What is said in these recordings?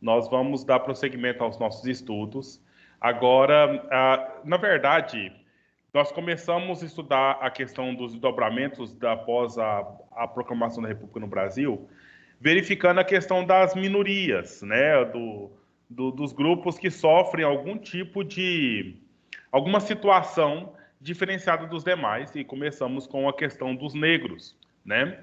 nós vamos dar prosseguimento aos nossos estudos. Agora, na verdade, nós começamos a estudar a questão dos desdobramentos após a proclamação da República no Brasil, verificando a questão das minorias, né, dos grupos que sofrem algum tipo de, alguma situação diferenciada dos demais, e começamos com a questão dos negros, né?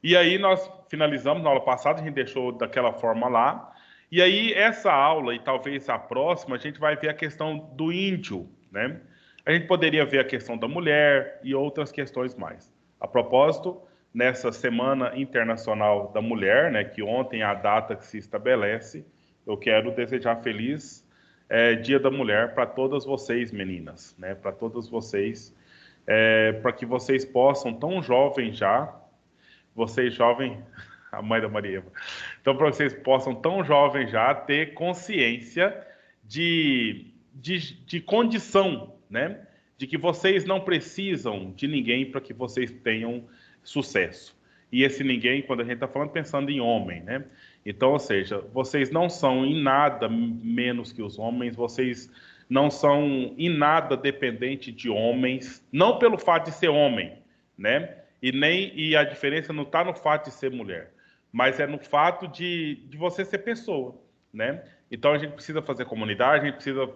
E aí nós finalizamos na aula passada, a gente deixou daquela forma lá, e aí essa aula, e talvez a próxima, a gente vai ver a questão do índio, né? A gente poderia ver a questão da mulher e outras questões mais. A propósito, nessa Semana Internacional da Mulher, né, que ontem é a data que se estabelece, eu quero desejar feliz Dia da Mulher para todas vocês, meninas, né, para todas vocês, para que vocês possam, tão jovens já, vocês jovem, a mãe da Maria Eva, então para vocês possam, tão jovens já, ter consciência de condição, né? De que vocês não precisam de ninguém para que vocês tenham sucesso. E esse ninguém, quando a gente está falando, pensando em homem, né? Então, ou seja, vocês não são em nada menos que os homens, vocês não são em nada dependente de homens, não pelo fato de ser homem, né? E a diferença não está no fato de ser mulher, mas é no fato de você ser pessoa, né? Então a gente precisa fazer comunidade, a gente precisa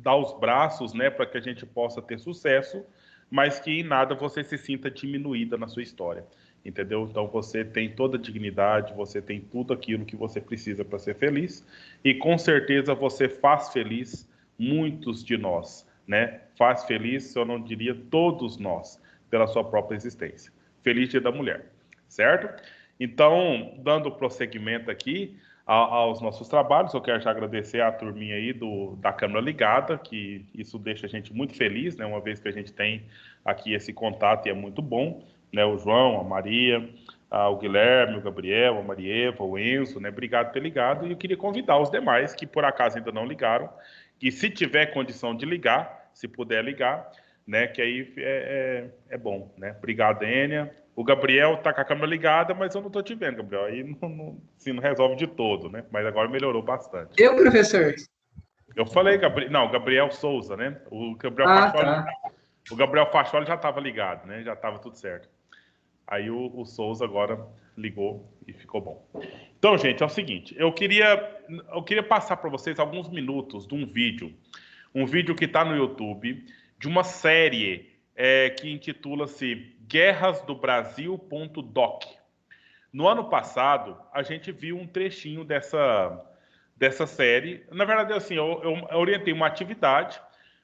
dar os braços, né, para que a gente possa ter sucesso, mas que em nada você se sinta diminuída na sua história, entendeu? Então você tem toda a dignidade, você tem tudo aquilo que você precisa para ser feliz, e com certeza você faz feliz muitos de nós, né? Faz feliz, eu não diria todos nós, pela sua própria existência. Feliz Dia da Mulher, certo? Então, dando prosseguimento aqui aos nossos trabalhos, eu quero já agradecer à turminha aí da Câmara Ligada, que isso deixa a gente muito feliz, né? Uma vez que a gente tem aqui esse contato e é muito bom, né? O João, a Maria, o Guilherme, o Gabriel, a Marieva, o Enzo, né? Obrigado por ter ligado. E eu queria convidar os demais que por acaso ainda não ligaram, que se tiver condição de ligar, se puder ligar, né? Que aí é bom, né? Obrigado, Ênia. O Gabriel tá com a câmera ligada, mas eu não tô te vendo, Gabriel. Aí assim, não resolve de todo, né? Mas agora melhorou bastante. Eu, professor? Eu falei, não, Gabriel Souza, né? Ah, tá. O Gabriel Facholi já estava ligado, né? Já estava tudo certo. Aí o Souza agora ligou e ficou bom. Então, gente, é o seguinte, eu queria passar para vocês alguns minutos de um vídeo que está no YouTube, de uma série que intitula-se Guerras do Brasil.doc. No ano passado, a gente viu um trechinho dessa série. Na verdade, assim, eu orientei uma atividade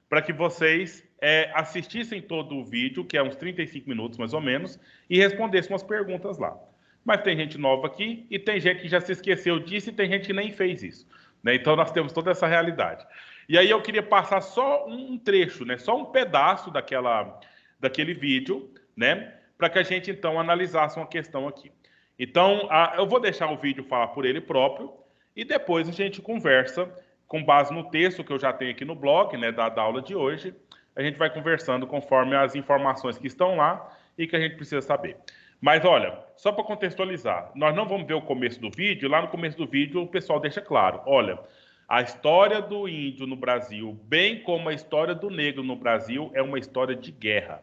para que vocês assistissem todo o vídeo, que é uns 35 minutos mais ou menos, e respondessem umas perguntas lá. Mas tem gente nova aqui e tem gente que já se esqueceu disso e tem gente que nem fez isso, né? Então nós temos toda essa realidade. E aí eu queria passar só um trecho, né? Só um pedaço daquele vídeo, né? Para que a gente então analisasse uma questão aqui. Então, eu vou deixar o vídeo falar por ele próprio e depois a gente conversa com base no texto que eu já tenho aqui no blog, né, da aula de hoje. A gente vai conversando conforme as informações que estão lá e que a gente precisa saber. Mas olha, só para contextualizar, nós não vamos ver o começo do vídeo. Lá no começo do vídeo o pessoal deixa claro, olha, a história do índio no Brasil, bem como a história do negro no Brasil, é uma história de guerra.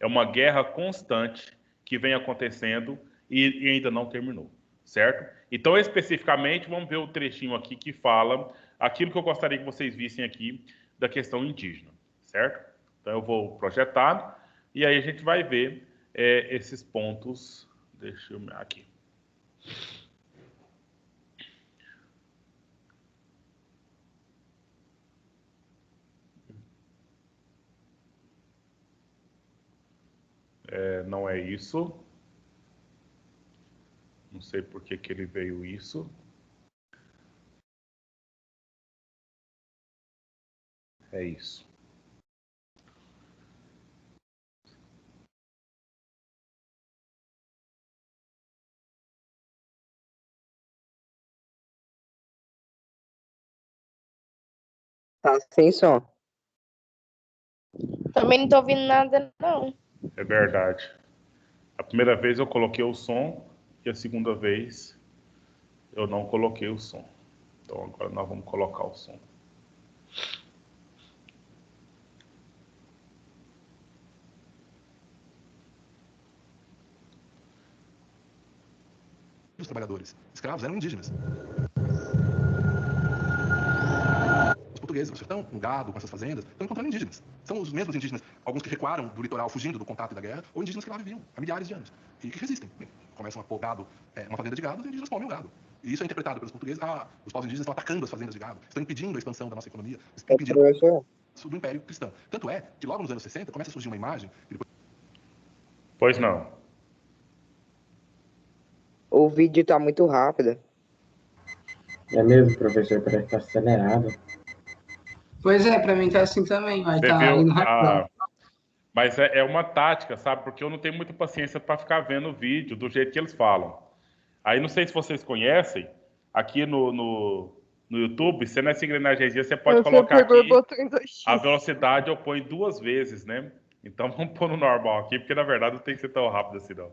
É uma guerra constante que vem acontecendo e ainda não terminou, certo? Então, especificamente, vamos ver o trechinho aqui que fala aquilo que eu gostaria que vocês vissem aqui da questão indígena, certo? Então, eu vou projetar e aí a gente vai ver esses pontos. Deixa eu aqui. Não é isso. Não sei por que ele veio isso. É isso. Tá sem som. Também não tô ouvindo nada, não. É verdade. A primeira vez eu coloquei o som e a segunda vez Eu não coloquei o som. Então agora nós vamos colocar o som. Os trabalhadores escravos eram indígenas. Os portugueses no sertão, no gado, com essas fazendas, estão encontrando indígenas. São os mesmos indígenas, alguns que recuaram do litoral fugindo do contato e da guerra, ou indígenas que lá viviam há milhares de anos e que resistem. Começam a pôr gado, uma fazenda de gado, os indígenas comem o gado. E isso é interpretado pelos portugueses, os povos indígenas estão atacando as fazendas de gado, estão impedindo a expansão da nossa economia, impedindo o do Império Cristão. Tanto é que logo nos anos 60 começa a surgir uma imagem... Pois não. O vídeo tá muito rápido. É mesmo, professor, parece que tá acelerado. Pois é, pra mim tá assim também, mas Você tá viu? indo rápido. Mas é uma tática, sabe? Porque eu não tenho muita paciência para ficar vendo o vídeo do jeito que eles falam. Aí não sei se vocês conhecem, aqui no YouTube, se nessa engrenagemzinha, você pode colocar aqui a velocidade, eu ponho 2 vezes, né? Então vamos pôr no normal aqui, porque na verdade não tem que ser tão rápido assim, não.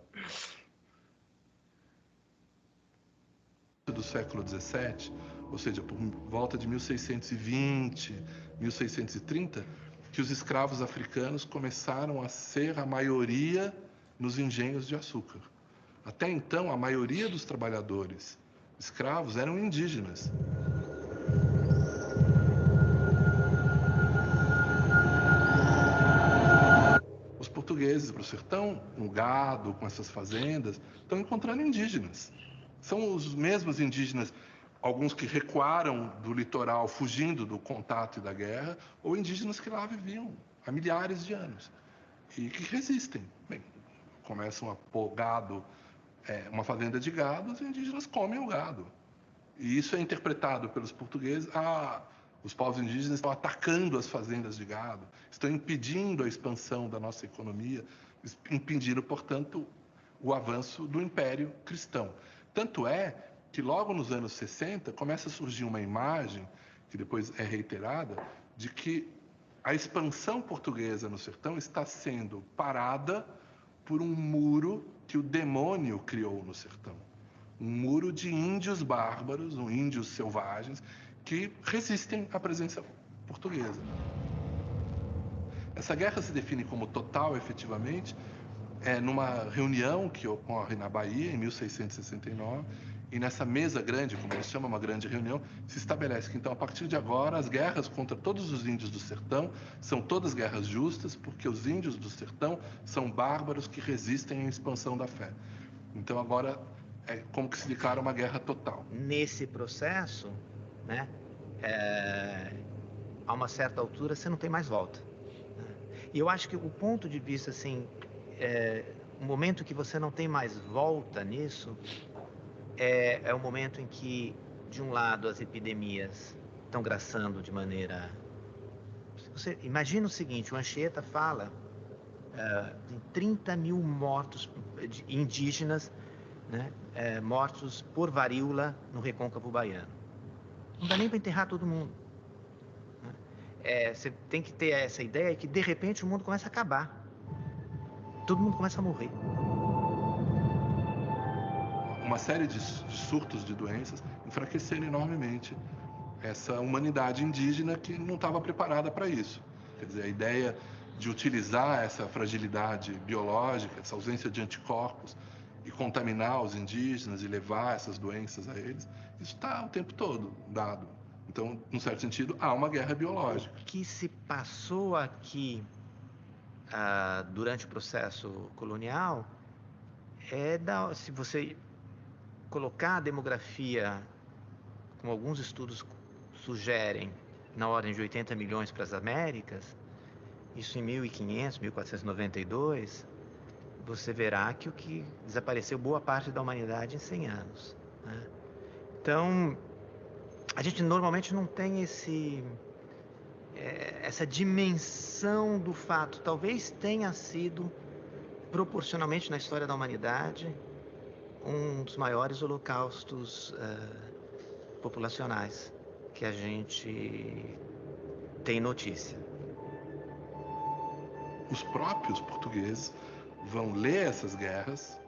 Do século XVII, ou seja, por volta de 1620, 1630, que os escravos africanos começaram a ser a maioria nos engenhos de açúcar. Até então, a maioria dos trabalhadores escravos eram indígenas. Os portugueses para o sertão, no gado, com essas fazendas, estão encontrando indígenas. São os mesmos indígenas, alguns que recuaram do litoral fugindo do contato e da guerra, ou indígenas que lá viviam há milhares de anos e que resistem. Bem, começam a pôr gado, uma fazenda de gado, os indígenas comem o gado. E isso é interpretado pelos portugueses, os povos indígenas estão atacando as fazendas de gado, estão impedindo a expansão da nossa economia, impedindo, portanto, o avanço do Império Cristão. Tanto é que logo nos anos 60 começa a surgir uma imagem, que depois é reiterada, de que a expansão portuguesa no sertão está sendo parada por um muro que o demônio criou no sertão. Um muro de índios bárbaros, índios selvagens, que resistem à presença portuguesa. Essa guerra se define como total, efetivamente, numa reunião que ocorre na Bahia, em 1669, e nessa mesa grande, como eles chamam, uma grande reunião, se estabelece que, então, a partir de agora, as guerras contra todos os índios do sertão são todas guerras justas, porque os índios do sertão são bárbaros que resistem à expansão da fé. Então, agora, é como que se declara uma guerra total. Nesse processo, né, a uma certa altura, você não tem mais volta. E eu acho que o ponto de vista, assim, o momento que você não tem mais volta nisso, é o momento em que, de um lado, as epidemias estão graçando de maneira... Você imagina o seguinte, o Anchieta fala de 30 mil mortos indígenas, né, mortos por varíola no recôncavo baiano. Não dá nem para enterrar todo mundo. Você tem que ter essa ideia que, de repente, o mundo começa a acabar. Todo mundo começa a morrer. Uma série de surtos de doenças enfraqueceram enormemente essa humanidade indígena que não estava preparada para isso. Quer dizer, a ideia de utilizar essa fragilidade biológica, essa ausência de anticorpos, e contaminar os indígenas e levar essas doenças a eles, isso está o tempo todo dado. Então, num certo sentido, há uma guerra biológica. O que se passou aqui durante o processo colonial se você colocar a demografia, como alguns estudos sugerem, na ordem de 80 milhões para as Américas, isso em 1500, 1492, você verá que o que desapareceu boa parte da humanidade em 100 anos. Né? Então, a gente normalmente não tem essa dimensão do fato. Talvez tenha sido, proporcionalmente na história da humanidade, um dos maiores holocaustos populacionais que a gente tem notícia. Os próprios portugueses vão ler essas guerras,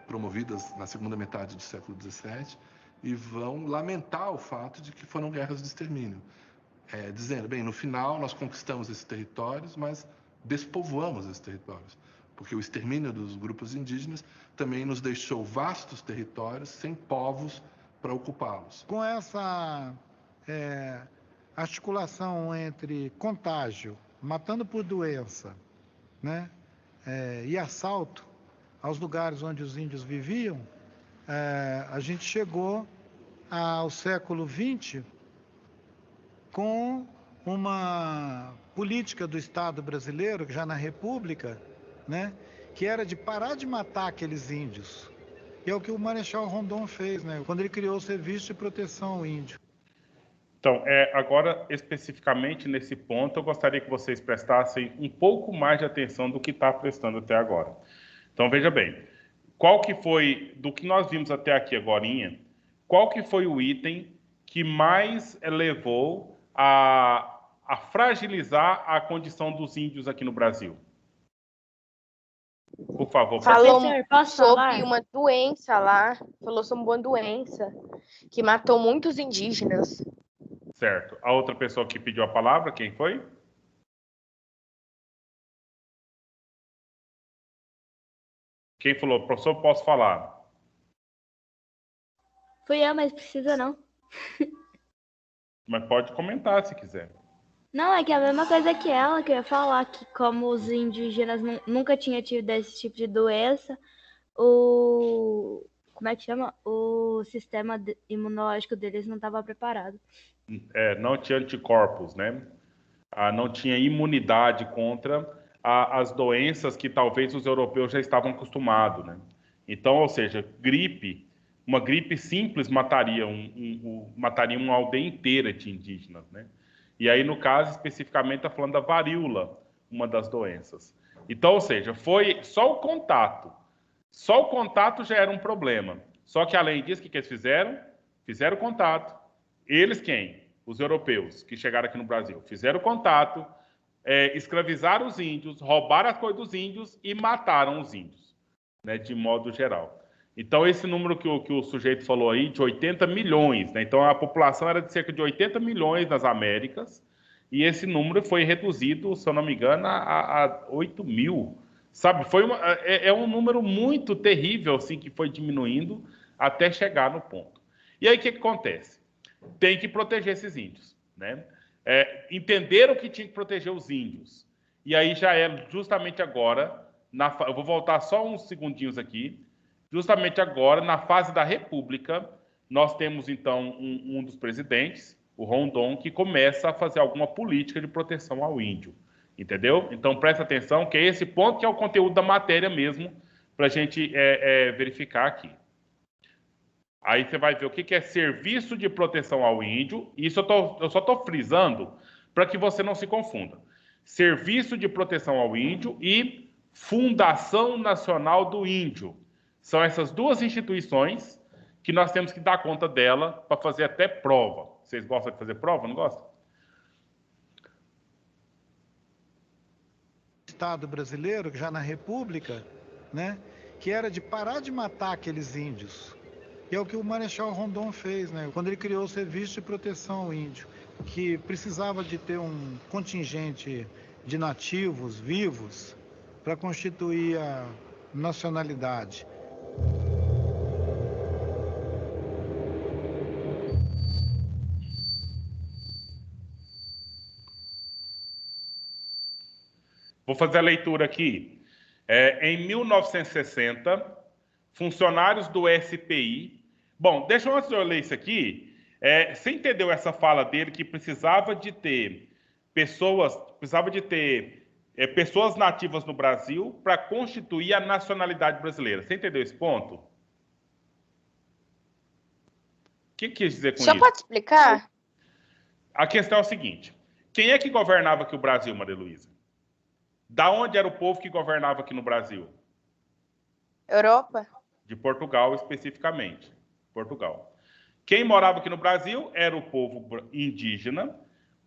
promovidas na segunda metade do século XVII, e vão lamentar o fato de que foram guerras de extermínio. Dizendo, bem, no final nós conquistamos esses territórios, mas despovoamos esses territórios, porque o extermínio dos grupos indígenas também nos deixou vastos territórios sem povos para ocupá-los. Com essa articulação entre contágio, matando por doença, né, e assalto aos lugares onde os índios viviam, a gente chegou ao século XX com uma política do Estado brasileiro, já na República, né, que era de parar de matar aqueles índios. E é o que o Marechal Rondon fez, né, quando ele criou o Serviço de Proteção ao Índio. Então, agora, especificamente nesse ponto, eu gostaria que vocês prestassem um pouco mais de atenção do que está prestando até agora. Então, veja bem, qual que foi, do que nós vimos até aqui agorinha, qual que foi o item que mais levou a fragilizar a condição dos índios aqui no Brasil? Por favor. Falou sobre uma doença lá, falou sobre uma doença que matou muitos indígenas. Certo. A outra pessoa que pediu a palavra, quem foi? Quem falou? Professor, posso falar? Fui eu, mas precisa não. Mas pode comentar se quiser. Não, é que é a mesma coisa que ela, que eu ia falar, que como os indígenas nunca tinham tido esse tipo de doença, como é que chama? O sistema imunológico deles não estava preparado. Não tinha anticorpos, né? Não tinha imunidade contra as doenças que talvez os europeus já estavam acostumados, né? Então, ou seja, uma gripe simples mataria uma aldeia inteira de indígenas, né? E aí, no caso, especificamente, está falando da varíola, uma das doenças. Então, ou seja, foi só o contato. Só o contato já era um problema. Só que, além disso, o que eles fizeram? Fizeram contato. Eles quem? Os europeus, que chegaram aqui no Brasil. Fizeram contato, escravizaram os índios, roubaram as coisas dos índios e mataram os índios, né, de modo geral. Então, esse número que o sujeito falou aí, de 80 milhões, né? Então, a população era de cerca de 80 milhões nas Américas, e esse número foi reduzido, se eu não me engano, a 8 mil. Sabe, é um número muito terrível, assim, que foi diminuindo até chegar no ponto. E aí, o que acontece? Tem que proteger esses índios, né? Entenderam que tinha que proteger os índios. E aí já é justamente agora, eu vou voltar só uns segundinhos aqui. Justamente agora, na fase da República, nós temos, então, um dos presidentes, o Rondon, que começa a fazer alguma política de proteção ao índio. Entendeu? Então, presta atenção, que é esse ponto que é o conteúdo da matéria mesmo, para a gente verificar aqui. Aí você vai ver o que é serviço de proteção ao índio. Isso eu só estou frisando para que você não se confunda. Serviço de proteção ao índio e Fundação Nacional do Índio. São essas duas instituições que nós temos que dar conta dela para fazer até prova. Vocês gostam de fazer prova, não gostam? Estado brasileiro, já na República, né, que era de parar de matar aqueles índios. E é o que o Marechal Rondon fez, né, quando ele criou o Serviço de Proteção ao Índio, que precisava de ter um contingente de nativos vivos para constituir a nacionalidade. Vou fazer a leitura aqui. Em 1960, funcionários do SPI... Bom, deixa eu, antes de eu ler isso aqui, você entendeu essa fala dele que precisava de ter pessoas nativas no Brasil para constituir a nacionalidade brasileira. Você entendeu esse ponto? O que quis dizer com isso? Só pode explicar? A questão é o seguinte. Quem é que governava aqui o Brasil, Maria Luísa? Da onde era o povo que governava aqui no Brasil? Europa. De Portugal, especificamente. Portugal. Quem morava aqui no Brasil era o povo indígena,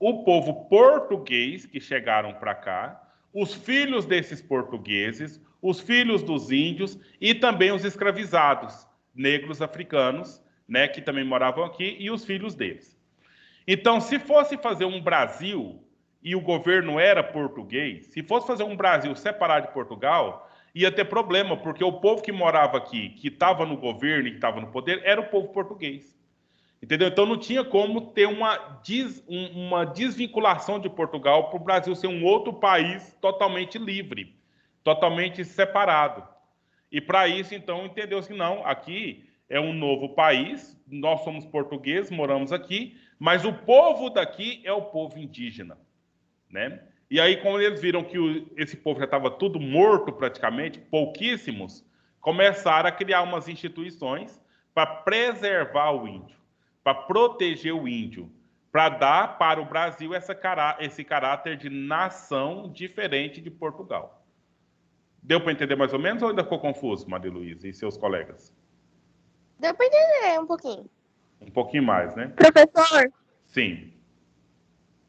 o povo português, que chegaram para cá, os filhos desses portugueses, os filhos dos índios e também os escravizados, negros africanos, né, que também moravam aqui, e os filhos deles. Então, se fosse fazer um Brasil e o governo era português, se fosse fazer um Brasil separado de Portugal, ia ter problema, porque o povo que morava aqui, que estava no governo e que estava no poder, era o povo português. Entendeu? Então não tinha como ter uma desvinculação de Portugal para o Brasil ser um outro país totalmente livre, totalmente separado. E para isso, então, entendeu-se que não, aqui é um novo país, nós somos portugueses, moramos aqui, mas o povo daqui é o povo indígena, né? E aí, quando eles viram que esse povo já estava tudo morto praticamente, pouquíssimos, começaram a criar umas instituições para preservar o índio, para proteger o índio, para dar para o Brasil esse caráter de nação diferente de Portugal. Deu para entender mais ou menos ou ainda ficou confuso, Maria Luísa e seus colegas? Deu para entender um pouquinho. Um pouquinho mais, né? Professor, Sim.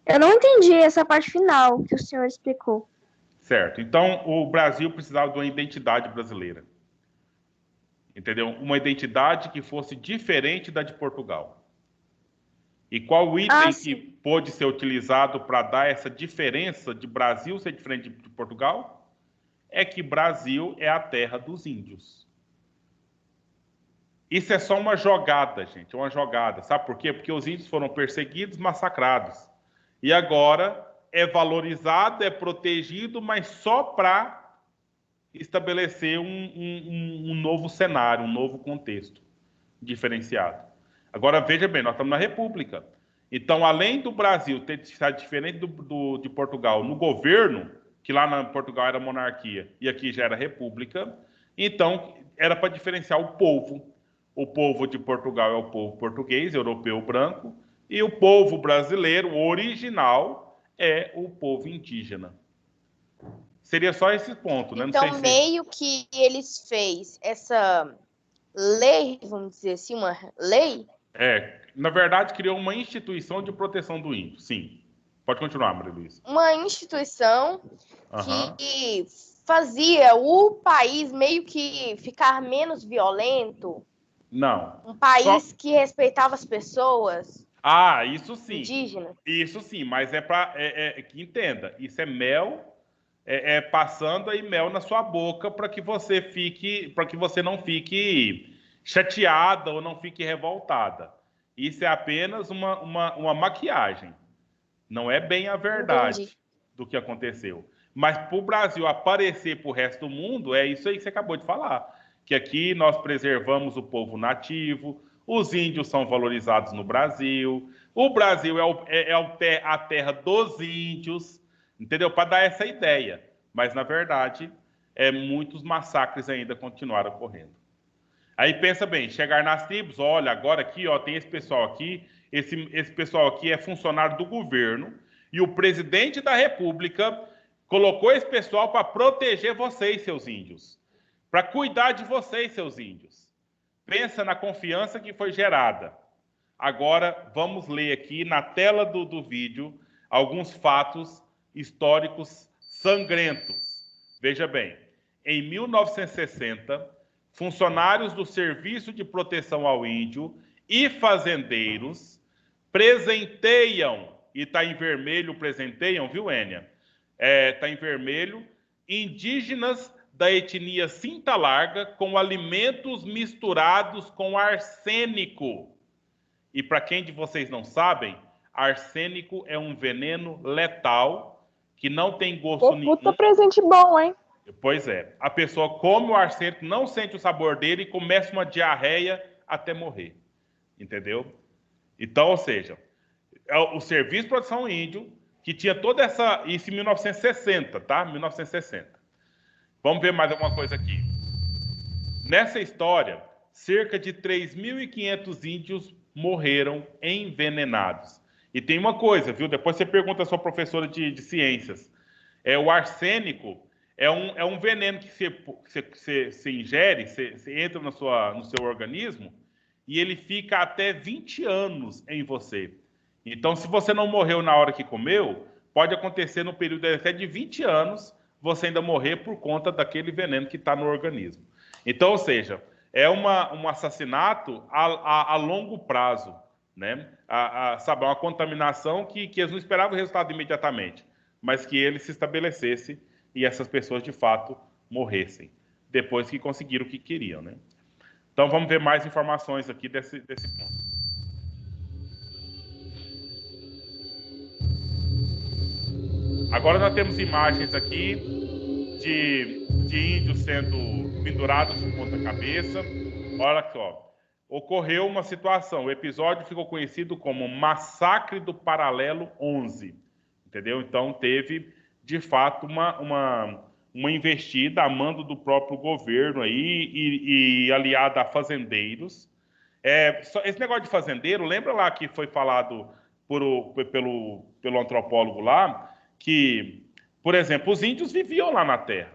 eu não entendi essa parte final que o senhor explicou. Certo. Então, o Brasil precisava de uma identidade brasileira. Entendeu? Uma identidade que fosse diferente da de Portugal. E qual item que pôde ser utilizado para dar essa diferença de Brasil ser diferente de Portugal? É que Brasil é a terra dos índios. Isso é só uma jogada, gente, uma jogada. Sabe por quê? Porque os índios foram perseguidos, massacrados. E agora é valorizado, é protegido, mas só para estabelecer um novo cenário, um novo contexto diferenciado. Agora, veja bem, nós estamos na República. Então, além do Brasil ter estado diferente de Portugal no governo, que lá na Portugal era monarquia e aqui já era república, então era para diferenciar o povo. O povo de Portugal é o povo português, europeu branco, e o povo brasileiro, o original, é o povo indígena. Seria só esse ponto, né? Então, não sei meio que eles fez essa lei, vamos dizer assim, uma lei? Na verdade, criou uma instituição de proteção do índio, sim. Pode continuar, Maria Luísa. Uma instituição que fazia o país meio que ficar menos violento. Não. Um país que respeitava as pessoas. Isso sim. Indígenas. Isso sim, mas é para que entenda. Isso é mel, passando aí mel na sua boca para que você não fique chateada ou não fique revoltada. Isso é apenas uma maquiagem. Não é bem a verdade do que aconteceu. Mas para o Brasil aparecer para o resto do mundo, é isso aí que você acabou de falar. Que aqui nós preservamos o povo nativo, os índios são valorizados no Brasil, o Brasil é a terra dos índios, entendeu? Para dar essa ideia. Mas, na verdade, muitos massacres ainda continuaram ocorrendo. Aí pensa bem, chegar nas tribos, olha, agora aqui tem esse pessoal aqui, esse pessoal aqui é funcionário do governo, e o presidente da República colocou esse pessoal para proteger vocês, seus índios. Para cuidar de vocês, seus índios. Pensa na confiança que foi gerada. Agora, vamos ler aqui na tela do vídeo alguns fatos históricos sangrentos. Veja bem, em 1960, funcionários do Serviço de Proteção ao Índio e fazendeiros presenteiam, e está em vermelho, presenteiam, viu, Ênia? Está em vermelho, indígenas da etnia Cinta Larga com alimentos misturados com arsênico. E para quem de vocês não sabem, arsênico é um veneno letal que não tem gosto nenhum. Puta presente bom, hein? Pois é. A pessoa come o arsênico, não sente o sabor dele e começa uma diarreia até morrer. Entendeu? Então, ou seja, o Serviço de Proteção ao Índio, que tinha toda essa... Isso em 1960, tá? 1960. Vamos ver mais alguma coisa aqui. Nessa história, cerca de 3.500 índios morreram envenenados. E tem uma coisa, viu? Depois você pergunta à sua professora de ciências. O arsênico é um veneno que você ingere, você entra no seu organismo e ele fica até 20 anos em você. Então, se você não morreu na hora que comeu, pode acontecer no período até de 20 anos você ainda morrer por conta daquele veneno que está no organismo. Então, ou seja, é um assassinato a longo prazo, né? Sabe, uma contaminação que eles não esperavam o resultado imediatamente, mas que ele se estabelecesse e essas pessoas, de fato, morressem, depois que conseguiram o que queriam, né? Então, vamos ver mais informações aqui desse ponto. Agora nós temos imagens aqui de índios sendo pendurados por ponta-cabeça. Olha só, ocorreu uma situação, o episódio ficou conhecido como Massacre do Paralelo 11, entendeu? Então teve, de fato, uma investida a mando do próprio governo aí e aliada a fazendeiros. Esse negócio de fazendeiro, lembra lá que foi falado pelo antropólogo lá, que, por exemplo, os índios viviam lá na terra.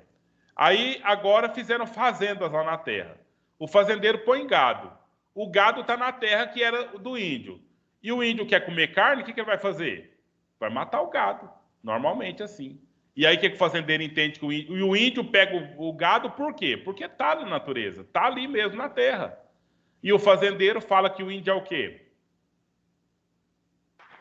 Aí, agora, fizeram fazendas lá na terra. O fazendeiro põe gado. O gado está na terra que era do índio. E o índio quer comer carne, o que ele vai fazer? Vai matar o gado. Normalmente assim. E aí, o que o fazendeiro entende? Que o índio pega o gado por quê? Porque está na natureza. Está ali mesmo na terra. E o fazendeiro fala que o índio é o quê?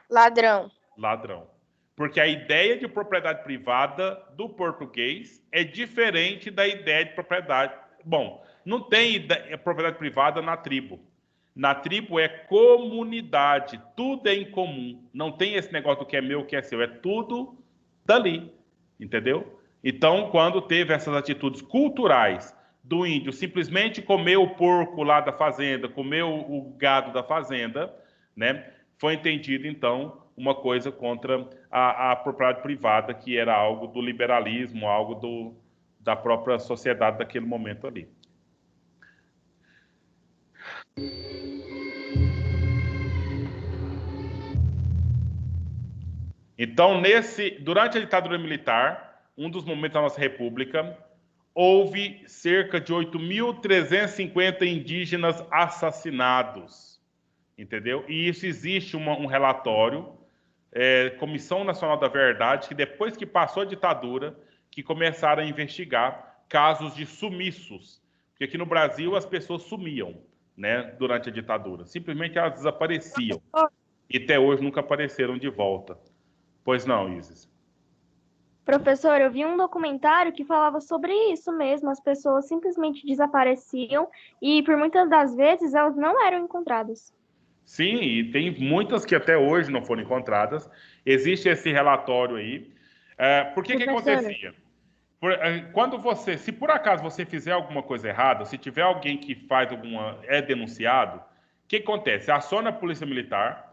Ladrão. Ladrão. Porque a ideia de propriedade privada do português é diferente da ideia de propriedade. Bom, não tem propriedade privada na tribo. Na tribo é comunidade, tudo é em comum. Não tem esse negócio do que é meu, o que é seu, é tudo dali, entendeu? Então, quando teve essas atitudes culturais do índio simplesmente comer o porco lá da fazenda, comer o gado da fazenda, né? Foi entendido, então, uma coisa contra a propriedade privada, que era algo do liberalismo, algo da própria sociedade daquele momento ali. Então, durante a ditadura militar, um dos momentos da nossa república, houve cerca de 8.350 indígenas assassinados. Entendeu? E isso existe um relatório, Comissão Nacional da Verdade, que depois que passou a ditadura, que começaram a investigar casos de sumiços. Porque aqui no Brasil as pessoas sumiam, né, durante a ditadura. Simplesmente elas desapareciam. E até hoje nunca apareceram de volta. Pois não, Isis? Professor, eu vi um documentário que falava sobre isso mesmo. As pessoas simplesmente desapareciam e, por muitas das vezes, elas não eram encontradas. Sim, e tem muitas que até hoje não foram encontradas. Existe esse relatório aí. Por que acontecia? Se por acaso você fizer alguma coisa errada, se tiver alguém que faz é denunciado, o que acontece? Aciona a polícia militar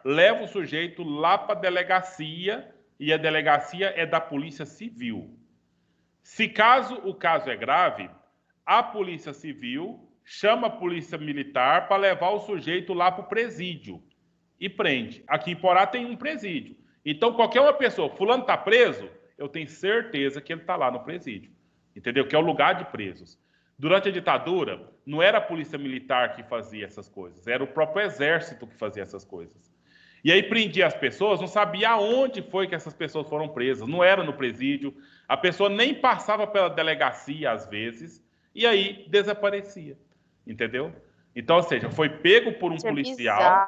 leva o sujeito lá para a delegacia, e a delegacia é da Polícia Civil. Se o caso é grave, a Polícia Civil chama a polícia militar para levar o sujeito lá para o presídio e prende. Aqui em Porá tem um presídio. Então, qualquer uma pessoa, fulano está preso, eu tenho certeza que ele está lá no presídio. Entendeu? Que é o lugar de presos. Durante a ditadura, não era a polícia militar que fazia essas coisas, era o próprio exército que fazia essas coisas. E aí prendia as pessoas, não sabia aonde foi que essas pessoas foram presas, não era no presídio, a pessoa nem passava pela delegacia às vezes, e aí desaparecia. Entendeu? Então, ou seja, foi pego por um policial.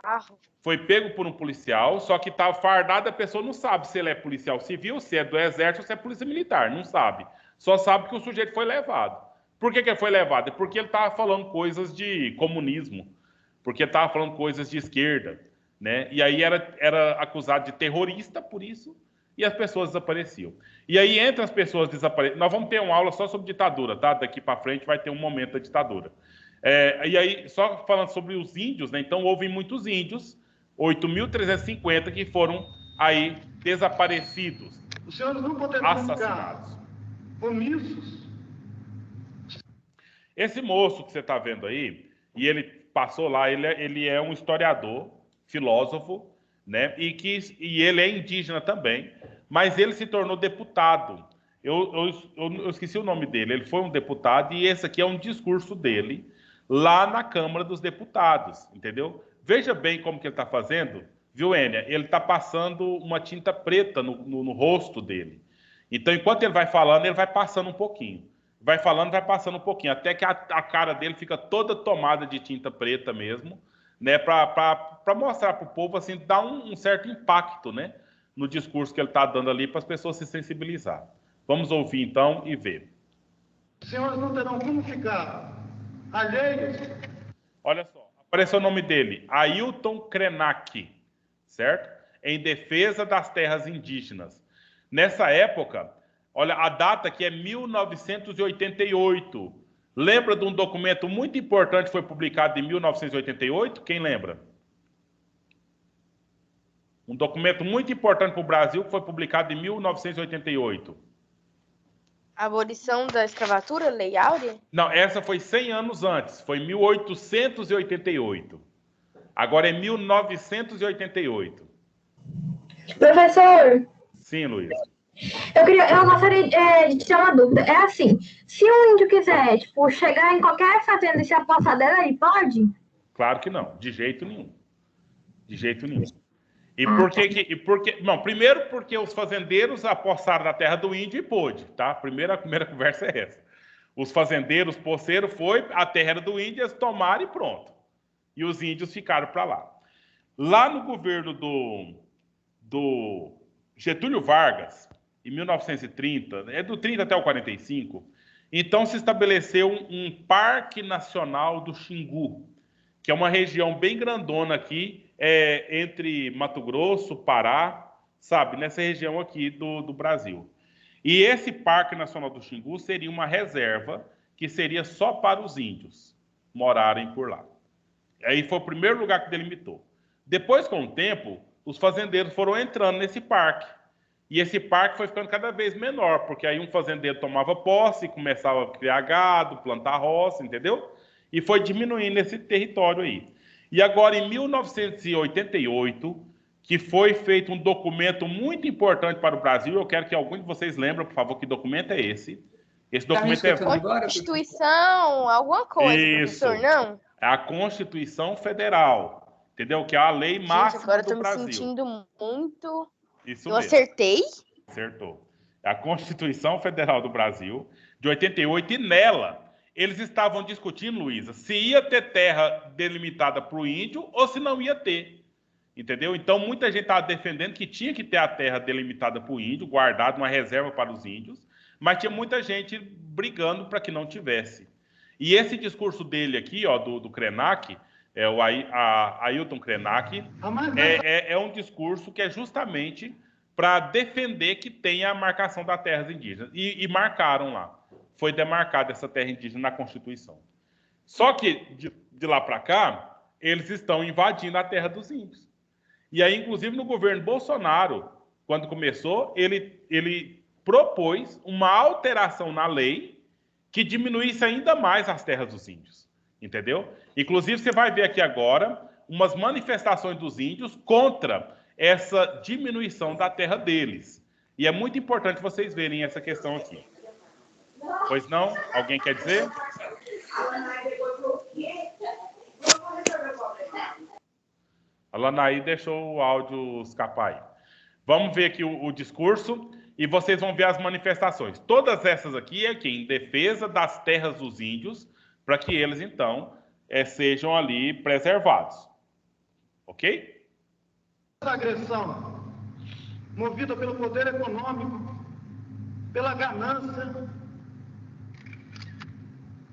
Foi pego por um policial, só que está fardado, a pessoa não sabe se ele é policial civil, se é do exército ou se é polícia militar. Não sabe. Só sabe que o sujeito foi levado. Por que ele foi levado? É porque ele estava falando coisas de comunismo. Porque ele estava falando coisas de esquerda. Né? E aí era acusado de terrorista por isso, e as pessoas desapareciam. E aí, entre as pessoas desaparecidas, nós vamos ter uma aula só sobre ditadura, tá? Daqui para frente vai ter um momento da ditadura. E aí, só falando sobre os índios, né? Então houve muitos índios, 8.350 que foram aí desaparecidos, os senhores não podem assassinados. Omissos. Esse moço que você está vendo aí, e ele passou lá, ele é um historiador, filósofo, né? E ele é indígena também, mas ele se tornou deputado. Eu esqueci o nome dele, ele foi um deputado, e esse aqui é um discurso dele, lá na Câmara dos Deputados, entendeu? Veja bem como que ele está fazendo, viu, Ênia? Ele está passando uma tinta preta no rosto dele. Então, enquanto ele vai falando, ele vai passando um pouquinho. vai falando, vai passando um pouquinho, até que a cara dele fica toda tomada de tinta preta mesmo, né, para mostrar para o povo, assim, dar um certo impacto, né, no discurso que ele está dando ali para as pessoas se sensibilizar. Vamos ouvir então e ver. Os senhores não terão como ficar alheios. Olha só, apareceu o nome dele, Ailton Krenak, certo? Em defesa das terras indígenas. Nessa época, olha, a data aqui é 1988. Lembra de um documento muito importante que foi publicado em 1988? Quem lembra? Um documento muito importante para o Brasil que foi publicado em 1988. A abolição da escravatura, Lei Áurea? Não, essa foi 100 anos antes. Foi 1888. Agora é 1988. Professor. Sim, Luiz. Eu gostaria de tirar uma dúvida. É assim, se um índio quiser, tipo, chegar em qualquer fazenda e se apossar dela, ele pode? Claro que não, de jeito nenhum. De jeito nenhum. E por que... Não, primeiro porque os fazendeiros apossaram na terra do índio e pôde, tá? A primeira conversa é essa. Os fazendeiros, poceiros, a terra era do índio, eles tomaram e pronto. E os índios ficaram para lá. Lá no governo do Getúlio Vargas, em 1930, é do 30 até o 45, então se estabeleceu um Parque Nacional do Xingu, que é uma região bem grandona aqui, entre Mato Grosso, Pará, sabe, nessa região aqui do Brasil. E esse Parque Nacional do Xingu seria uma reserva que seria só para os índios morarem por lá. Aí foi o primeiro lugar que delimitou. Depois, com o tempo, os fazendeiros foram entrando nesse parque. E esse parque foi ficando cada vez menor, porque aí um fazendeiro tomava posse, começava a criar gado, plantar roça, entendeu? E foi diminuindo esse território aí. E agora, em 1988, que foi feito um documento muito importante para o Brasil, eu quero que algum de vocês lembrem, por favor, que documento é esse. Esse documento é... Constituição, alguma coisa, isso, professor, não? É a Constituição Federal, entendeu? Que é a lei máxima agora do Brasil. Agora eu tô me sentindo muito... Isso eu mesmo. Acertei? Acertou. É a Constituição Federal do Brasil, de 88, e nela eles estavam discutindo, Luísa, se ia ter terra delimitada para o índio ou se não ia ter. Entendeu? Então, muita gente estava defendendo que tinha que ter a terra delimitada para o índio, guardada, uma reserva para os índios, mas tinha muita gente brigando para que não tivesse. E esse discurso dele aqui, ó, do Krenak, o Ailton Krenak, é um discurso que é justamente para defender que tenha a marcação das terras indígenas. E marcaram lá. Foi demarcada essa terra indígena na Constituição. Só que, de lá para cá, eles estão invadindo a terra dos índios. E aí, inclusive, no governo Bolsonaro, quando começou, ele propôs uma alteração na lei que diminuísse ainda mais as terras dos índios. Entendeu? Inclusive, você vai ver aqui agora umas manifestações dos índios contra essa diminuição da terra deles. E é muito importante vocês verem essa questão aqui. Pois não? Alguém quer dizer? A Lanaí deixou o áudio escapar aí. Vamos ver aqui o discurso e vocês vão ver as manifestações. Todas essas aqui é aqui, em defesa das terras dos índios, para que eles, então, sejam ali preservados. Ok? Essa agressão, movida pelo poder econômico, pela ganância,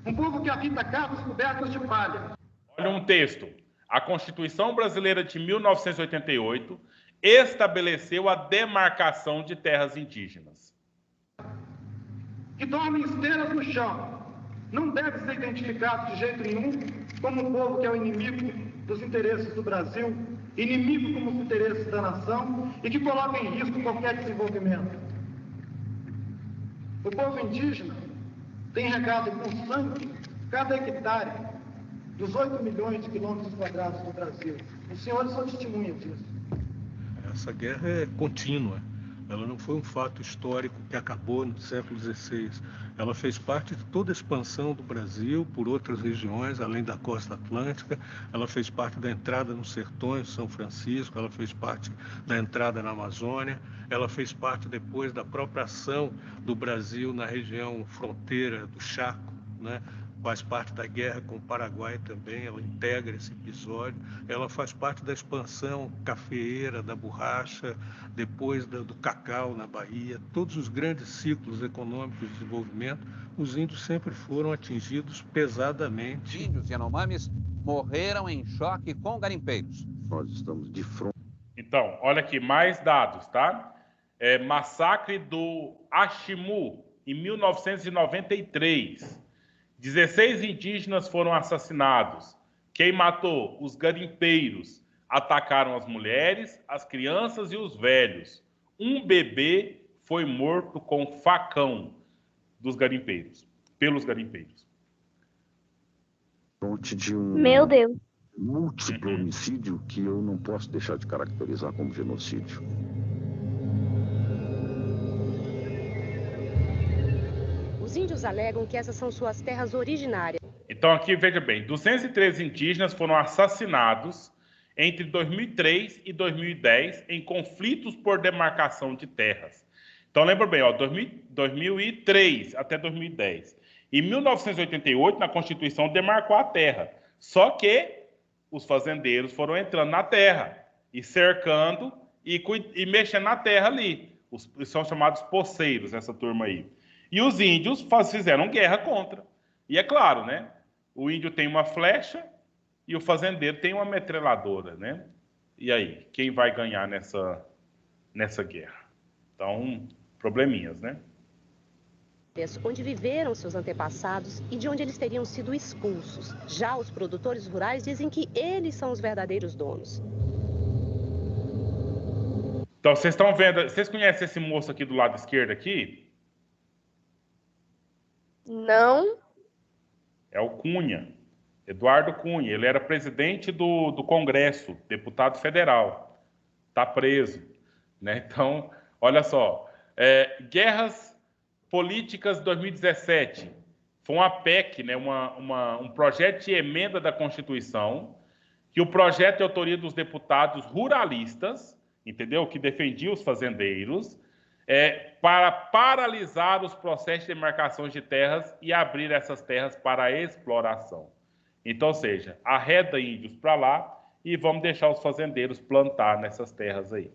um povo que habita casas cobertas de palha. Olha um texto. A Constituição Brasileira de 1988 estabeleceu a demarcação de terras indígenas. Que dormem esteiras no chão. Não deve ser identificado de jeito nenhum como um povo que é o inimigo dos interesses do Brasil, inimigo como os interesses da nação e que coloca em risco qualquer desenvolvimento. O povo indígena tem regado com sangue cada hectare dos 8 milhões de quilômetros quadrados do Brasil. Os senhores são testemunhas disso. Essa guerra é contínua. Ela não foi um fato histórico que acabou no século XVI. Ela fez parte de toda a expansão do Brasil por outras regiões, além da costa atlântica. Ela fez parte da entrada nos sertões de São Francisco, ela fez parte da entrada na Amazônia, ela fez parte depois da própria ação do Brasil na região fronteira do Chaco, né? Faz parte da guerra com o Paraguai também, ela integra esse episódio. Ela faz parte da expansão cafeeira, da borracha, depois do cacau na Bahia. Todos os grandes ciclos econômicos de desenvolvimento, os índios sempre foram atingidos pesadamente. Índios Yanomamis morreram em choque com garimpeiros. Nós estamos de frente. Então, olha aqui, mais dados, tá? Massacre do Aximu, em 1993. 16 indígenas foram assassinados. Quem matou? Os garimpeiros. Atacaram as mulheres, as crianças e os velhos. Um bebê foi morto com facão dos garimpeiros, pelos garimpeiros. De Meu Deus. múltiplo homicídio que eu não posso deixar de caracterizar como genocídio. Os índios alegam que essas são suas terras originárias. Então aqui, veja bem, 213 indígenas foram assassinados entre 2003 e 2010 em conflitos por demarcação de terras. Então lembra bem, 2003 até 2010. Em 1988, na Constituição, demarcou a terra. Só que os fazendeiros foram entrando na terra e cercando e mexendo na terra ali. São chamados poceiros, essa turma aí. E os índios fizeram guerra contra. E é claro, né? O índio tem uma flecha e o fazendeiro tem uma metralhadora, né? E aí, quem vai ganhar nessa guerra? Então, probleminhas, né? Onde viveram seus antepassados e de onde eles teriam sido expulsos. Já os produtores rurais dizem que eles são os verdadeiros donos. Então, vocês estão vendo... Vocês conhecem esse moço aqui do lado esquerdo aqui? Não. É o Cunha, Eduardo Cunha. Ele era presidente do Congresso, deputado federal. Está preso, né? Então, olha só. Guerras políticas 2017. Foi uma PEC, né? Um projeto de emenda da Constituição, que o projeto é autoria dos deputados ruralistas, entendeu? Que defendiam os fazendeiros, para paralisar os processos de demarcação de terras e abrir essas terras para a exploração. Então, ou seja, arreda índios para lá e vamos deixar os fazendeiros plantar nessas terras aí,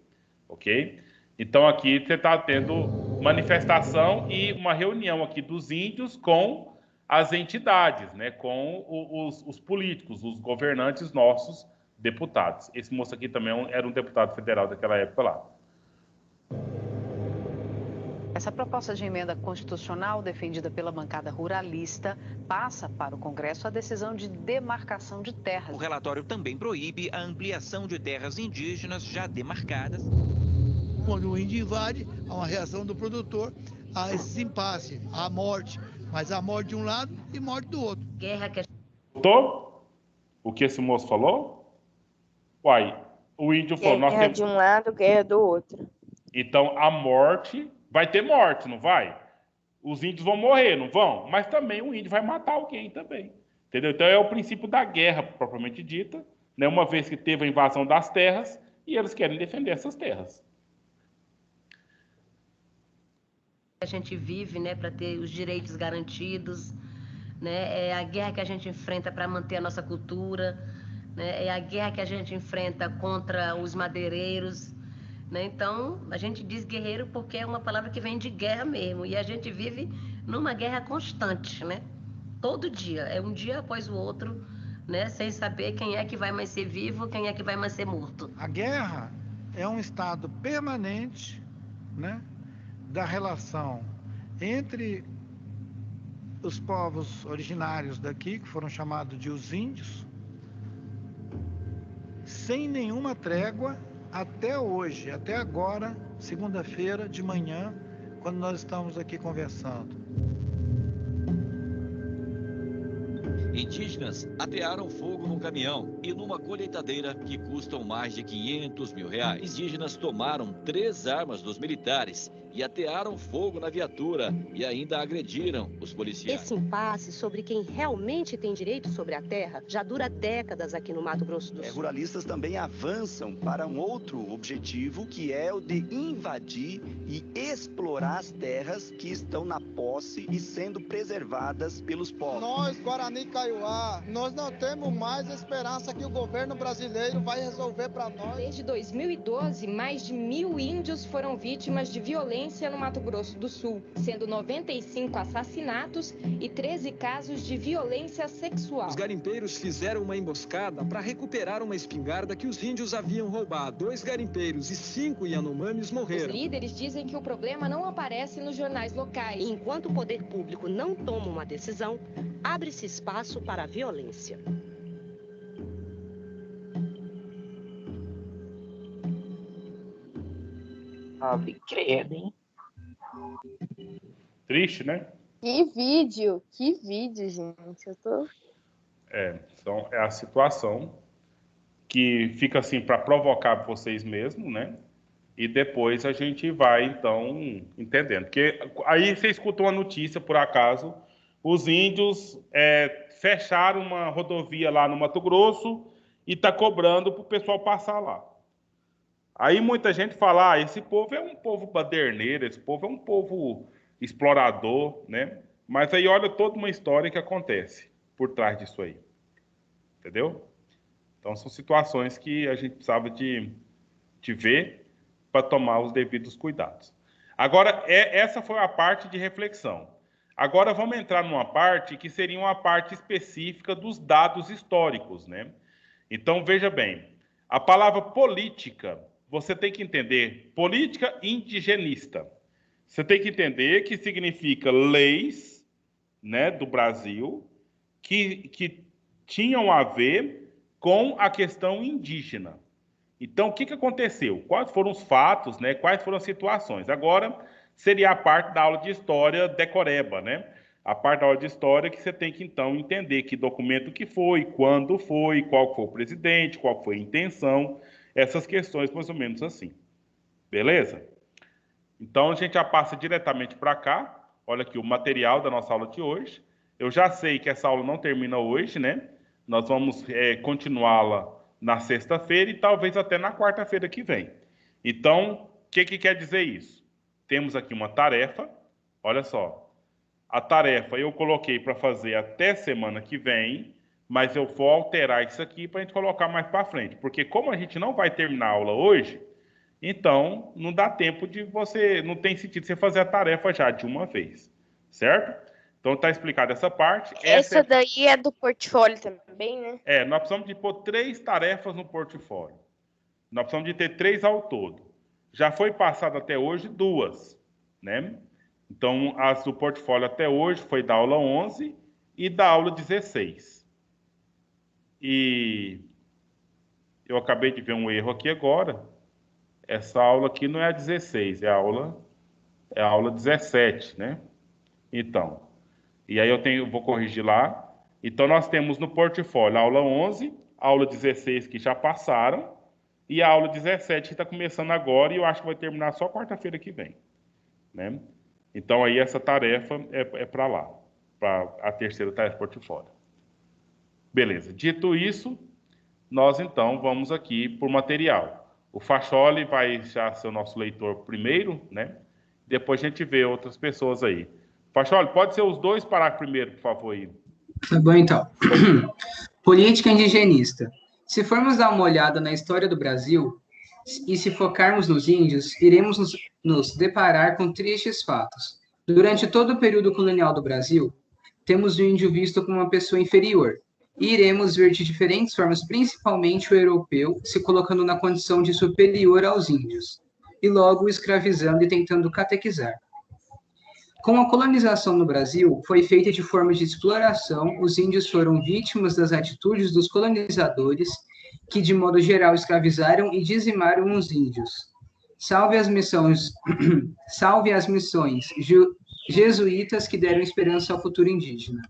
ok? Então, aqui você está tendo manifestação e uma reunião aqui dos índios com as entidades, né? Com os políticos, os governantes nossos, deputados. Esse moço aqui também era um deputado federal daquela época lá. Essa proposta de emenda constitucional defendida pela bancada ruralista passa para o Congresso a decisão de demarcação de terras. O relatório também proíbe a ampliação de terras indígenas já demarcadas. Quando o índio invade, há uma reação do produtor a esse impasse, a morte. Mas a morte de um lado e morte do outro. Guerra que... Escutou o que esse moço falou? Uai, o índio falou... Guerra nós temos... de um lado, guerra do outro. Então, a morte... Vai ter morte, não vai? Os índios vão morrer, não vão? Mas também o índio vai matar alguém também. Entendeu? Então é o princípio da guerra, propriamente dita, né? Uma vez que teve a invasão das terras e eles querem defender essas terras. A gente vive, né, para ter os direitos garantidos, né? É a guerra que a gente enfrenta para manter a nossa cultura, né? É a guerra que a gente enfrenta contra os madeireiros. Então, a gente diz guerreiro porque é uma palavra que vem de guerra mesmo. E a gente vive numa guerra constante, né? Todo dia, é um dia após o outro, né? Sem saber quem é que vai mais ser vivo, quem é que vai mais ser morto. A guerra é um estado permanente, né? Da relação entre os povos originários daqui, que foram chamados de os índios, sem nenhuma trégua, até hoje, até agora, segunda-feira de manhã, quando nós estamos aqui conversando. Indígenas atearam fogo num caminhão e numa colheitadeira que custam mais de R$500 mil. Indígenas tomaram 3 armas dos militares e atearam fogo na viatura e ainda agrediram os policiais. Esse impasse sobre quem realmente tem direito sobre a terra já dura décadas aqui no Mato Grosso do Sul. Ruralistas também avançam para um outro objetivo, que é o de invadir e explorar as terras que estão na posse e sendo preservadas pelos povos. Nós, Guarani Kaiowá, nós não temos mais esperança que o governo brasileiro vai resolver para nós. Desde 2012, mais de 1.000 índios foram vítimas de violência no Mato Grosso do Sul, sendo 95 assassinatos e 13 casos de violência sexual. Os garimpeiros fizeram uma emboscada para recuperar uma espingarda que os índios haviam roubado. 2 garimpeiros e 5 Yanomamis morreram. Os líderes dizem que o problema não aparece nos jornais locais. E enquanto o poder público não toma uma decisão, abre-se espaço para a violência. Ave credo, hein? Triste, né? Que vídeo, gente. Eu tô... Então é a situação que fica assim para provocar vocês mesmos, né? E depois a gente vai, então, entendendo. Porque aí você escutou uma notícia, por acaso, os índios fecharam uma rodovia lá no Mato Grosso e tá cobrando para o pessoal passar lá. Aí muita gente fala, esse povo é um povo baderneiro, esse povo é um povo explorador, né? Mas aí olha toda uma história que acontece por trás disso aí. Entendeu? Então são situações que a gente precisava de ver para tomar os devidos cuidados. Agora, essa foi a parte de reflexão. Agora vamos entrar numa parte que seria uma parte específica dos dados históricos, né? Então veja bem, a palavra política, você tem que entender política indigenista. Você tem que entender que significa leis, né, do Brasil que tinham a ver com a questão indígena. Então, o que aconteceu? Quais foram os fatos, né? Quais foram as situações? Agora, seria a parte da aula de história decoreba, né? A parte da aula de história que você tem que, então, entender que documento que foi, quando foi, qual foi o presidente, qual foi a intenção, essas questões mais ou menos assim. Beleza? Então, a gente já passa diretamente para cá. Olha aqui o material da nossa aula de hoje. Eu já sei que essa aula não termina hoje, né? Nós vamos continuá-la na sexta-feira e talvez até na quarta-feira que vem. Então, o que quer dizer isso? Temos aqui uma tarefa. Olha só. A tarefa eu coloquei para fazer até semana que vem, mas eu vou alterar isso aqui para a gente colocar mais para frente. Porque como a gente não vai terminar a aula hoje, então não dá tempo de você... Não tem sentido você fazer a tarefa já de uma vez. Certo? Então está explicada essa parte. Essa daí é do portfólio também, né? Nós precisamos de pôr 3 tarefas no portfólio. Nós precisamos de ter 3 ao todo. Já foi passado até hoje 2, né? Então, as do portfólio até hoje foi da aula 11 e da aula 16. E eu acabei de ver um erro aqui agora. Essa aula aqui não é a 16, é a aula 17, né? Então, e aí eu vou corrigir lá. Então, nós temos no portfólio a aula 11, a aula 16 que já passaram, e a aula 17 que está começando agora, e eu acho que vai terminar só quarta-feira que vem, né? Então, aí essa tarefa é para lá, para a terceira tarefa do portfólio. Beleza. Dito isso, nós, então, vamos aqui por material. O Facholi vai já ser o nosso leitor primeiro, né? Depois a gente vê outras pessoas aí. Facholi, pode ser os 2 parágrafos primeiro, por favor, aí. Tá bom, então. Política indigenista. Se formos dar uma olhada na história do Brasil, e se focarmos nos índios, iremos nos deparar com tristes fatos. Durante todo o período colonial do Brasil, temos o índio visto como uma pessoa inferior, e iremos ver de diferentes formas, principalmente o europeu, se colocando na condição de superior aos índios, e logo escravizando e tentando catequizar. Com a colonização no Brasil, foi feita de forma de exploração, os índios foram vítimas das atitudes dos colonizadores, que de modo geral escravizaram e dizimaram os índios. Salve as missões jesuítas que deram esperança ao futuro indígena.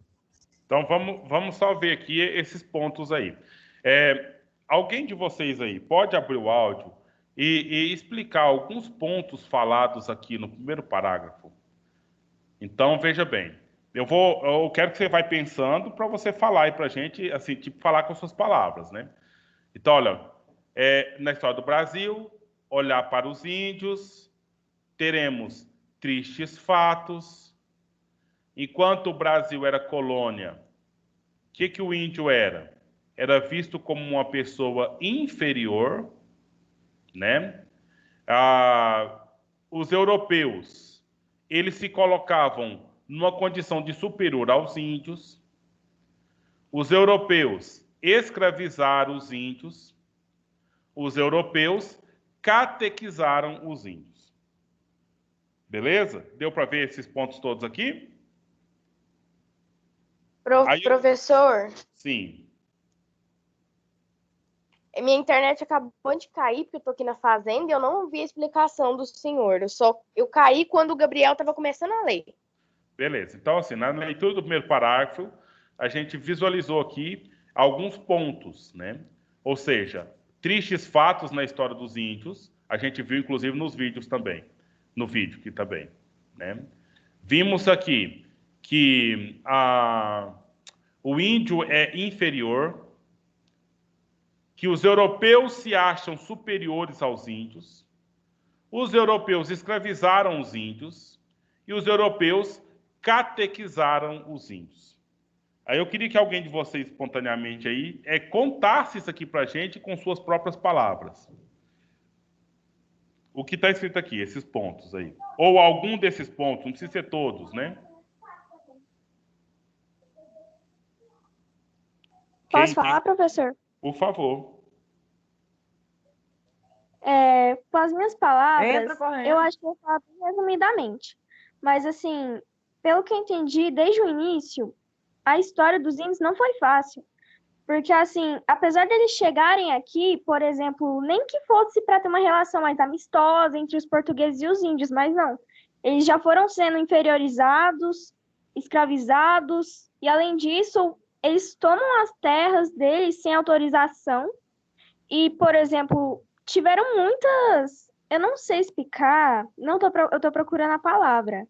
Então, vamos só ver aqui esses pontos aí. Alguém de vocês aí pode abrir o áudio e explicar alguns pontos falados aqui no primeiro parágrafo? Então, veja bem. Eu quero que você vá pensando para você falar aí para a gente, assim, tipo, falar com as suas palavras, né? Então, olha, na história do Brasil, olhar para os índios, teremos tristes fatos. Enquanto o Brasil era colônia, o que o índio era? Era visto como uma pessoa inferior, né? Os europeus, eles se colocavam numa condição de superior aos índios. Os europeus escravizaram os índios. Os europeus catequizaram os índios. Beleza? Deu para ver esses pontos todos aqui? Professor? Sim. Minha internet acabou de cair, porque eu tô aqui na fazenda e eu não ouvi a explicação do senhor. Eu caí quando o Gabriel estava começando a ler. Beleza. Então, assim, na leitura do primeiro parágrafo, a gente visualizou aqui alguns pontos, né? Ou seja, tristes fatos na história dos índios. A gente viu, inclusive, nos vídeos também. No vídeo aqui também, né? Vimos aqui que o índio é inferior, que os europeus se acham superiores aos índios, os europeus escravizaram os índios e os europeus catequizaram os índios. Aí eu queria que alguém de vocês, espontaneamente, aí, contasse isso aqui para a gente com suas próprias palavras. O que está escrito aqui, esses pontos aí. Ou algum desses pontos, não precisa ser todos, né? Posso falar, professor? Por favor. Com as minhas palavras, eu acho que eu vou falar bem resumidamente. Mas, assim, pelo que eu entendi, desde o início, a história dos índios não foi fácil. Porque, assim, apesar deles chegarem aqui, por exemplo, nem que fosse para ter uma relação mais amistosa entre os portugueses e os índios, mas não. Eles já foram sendo inferiorizados, escravizados, e, além disso, eles tomam as terras deles sem autorização. E, por exemplo, tiveram muitas... Eu não sei explicar, eu estou procurando a palavra.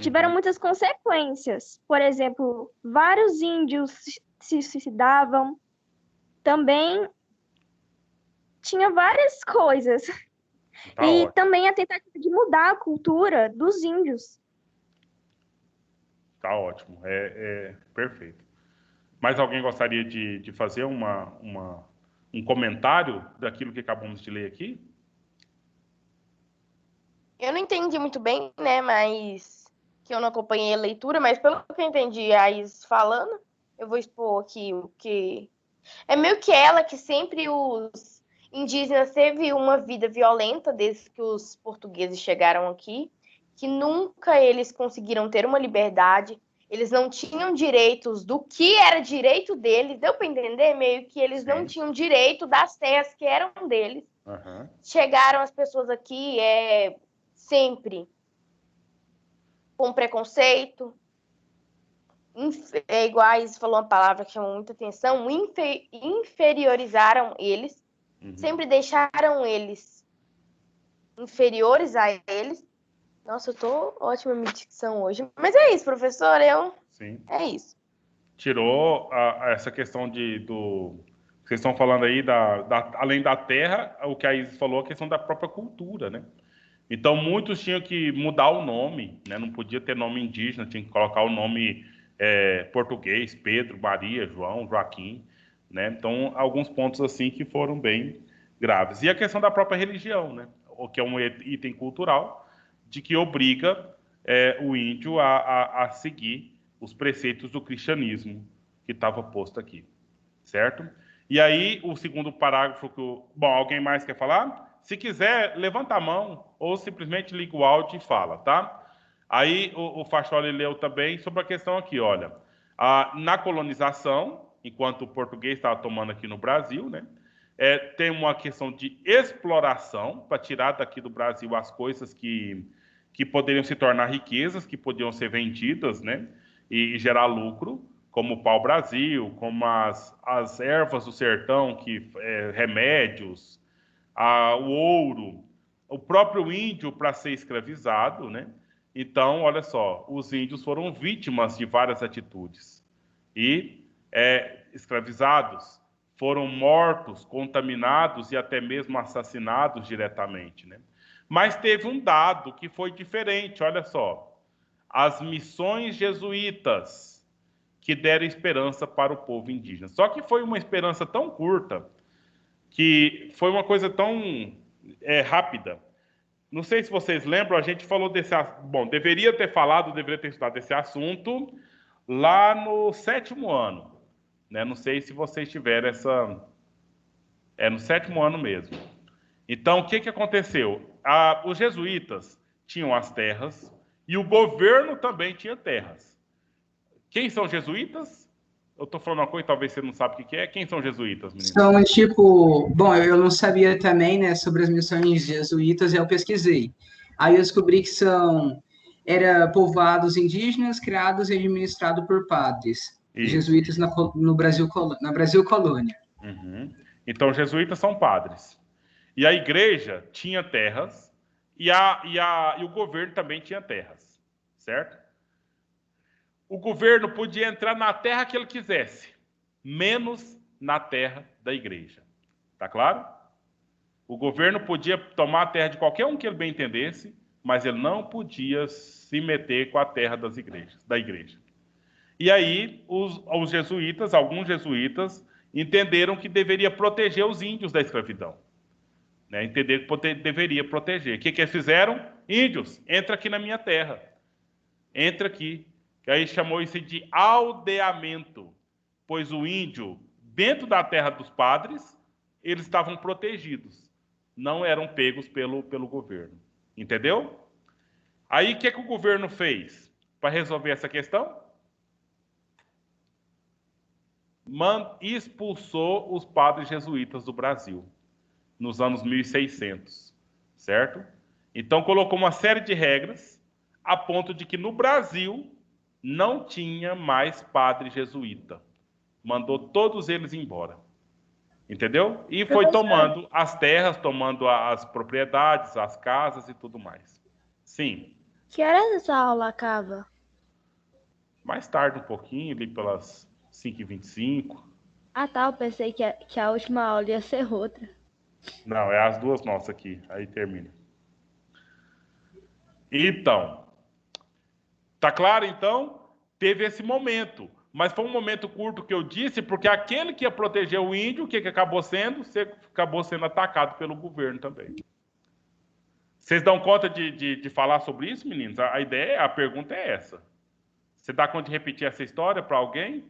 Tiveram muitas consequências. Por exemplo, vários índios se suicidavam. Também tinha várias coisas. Tá e ótimo. também a tentativa de mudar a cultura dos índios. Tá ótimo. Perfeito. Mais alguém gostaria de fazer um comentário daquilo que acabamos de ler aqui? Eu não entendi muito bem, né, mas que eu não acompanhei a leitura, mas pelo que eu entendi a Is falando, eu vou expor aqui o que... É meio que ela que sempre os indígenas teve uma vida violenta desde que os portugueses chegaram aqui, que nunca eles conseguiram ter uma liberdade, eles não tinham direitos do que era direito deles, deu para entender? Meio que eles não tinham direito das terras que eram deles. Uhum. Chegaram as pessoas aqui sempre com preconceito, iguais, falou uma palavra que chamou muita atenção, inferiorizaram eles, sempre deixaram eles inferiores a eles. Nossa, eu tô ótima minha dicção hoje. Mas é isso, professor, Sim. É isso. Tirou essa questão vocês estão falando aí, além da terra, o que a Isis falou, a questão da própria cultura, né? Então, muitos tinham que mudar o nome, né? Não podia ter nome indígena, tinha que colocar o nome português, Pedro, Maria, João, Joaquim, né? Então, alguns pontos assim que foram bem graves. E a questão da própria religião, né? O que é um item cultural, de que obriga o índio a seguir os preceitos do cristianismo que estava posto aqui, certo? E aí, o segundo parágrafo Bom, alguém mais quer falar? Se quiser, levanta a mão ou simplesmente liga o áudio e fala, tá? Aí o Facholi leu também sobre a questão aqui, olha. Na colonização, enquanto o português estava tomando aqui no Brasil, né? Tem uma questão de exploração para tirar daqui do Brasil as coisas que poderiam se tornar riquezas, que podiam ser vendidas, né? E gerar lucro, como o pau-brasil, como as ervas do sertão, remédios, o ouro, o próprio índio para ser escravizado, né? Então, olha só, os índios foram vítimas de várias atitudes e escravizados, foram mortos, contaminados e até mesmo assassinados diretamente, né? Mas teve um dado que foi diferente, olha só. As missões jesuítas que deram esperança para o povo indígena. Só que foi uma esperança tão curta, que foi uma coisa tão rápida. Não sei se vocês lembram, a gente falou desse... Bom, deveria ter estudado esse assunto lá no 7º ano. Né? Não sei se vocês tiveram essa... no 7º ano mesmo. Então, o que aconteceu? Os jesuítas tinham as terras e o governo também tinha terras. Quem são jesuítas? Eu estou falando uma coisa, talvez você não sabe o que é. Quem são jesuítas, menino? São tipo... Bom, eu não sabia também, né, sobre as missões jesuítas, eu pesquisei. Aí eu descobri que era povoados indígenas criados e administrados por padres. Isso. Jesuítas no Brasil colônia. Uhum. Então, jesuítas são padres. E a igreja tinha terras e o governo também tinha terras, certo? O governo podia entrar na terra que ele quisesse, menos na terra da igreja. Tá claro? O governo podia tomar a terra de qualquer um que ele bem entendesse, mas ele não podia se meter com a terra da igreja. E aí, alguns jesuítas, entenderam que deveria proteger os índios da escravidão. Né? Entenderam que deveria proteger. O que eles fizeram? Índios, entra aqui na minha terra. Entra aqui. E aí chamou isso de aldeamento, pois o índio, dentro da terra dos padres, eles estavam protegidos, não eram pegos pelo governo. Entendeu? Aí, o que o governo fez para resolver essa questão? Expulsou os padres jesuítas do Brasil, nos anos 1600, certo? Então, colocou uma série de regras, a ponto de que no Brasil não tinha mais padre jesuíta. Mandou todos eles embora. Entendeu? E foi tomando as terras, tomando as propriedades, as casas e tudo mais. Sim. Que horas essa aula acaba? Mais tarde um pouquinho, ali pelas 5h25. Ah, tá. Eu pensei que a última aula ia ser outra. Não, é as duas nossas aqui. Aí termina. Então, tá claro, então? Teve esse momento. Mas foi um momento curto que eu disse, porque aquele que ia proteger o índio, o que acabou sendo? Você acabou sendo atacado pelo governo também. Vocês dão conta de falar sobre isso, meninos? A pergunta é essa. Você dá conta de repetir essa história para alguém?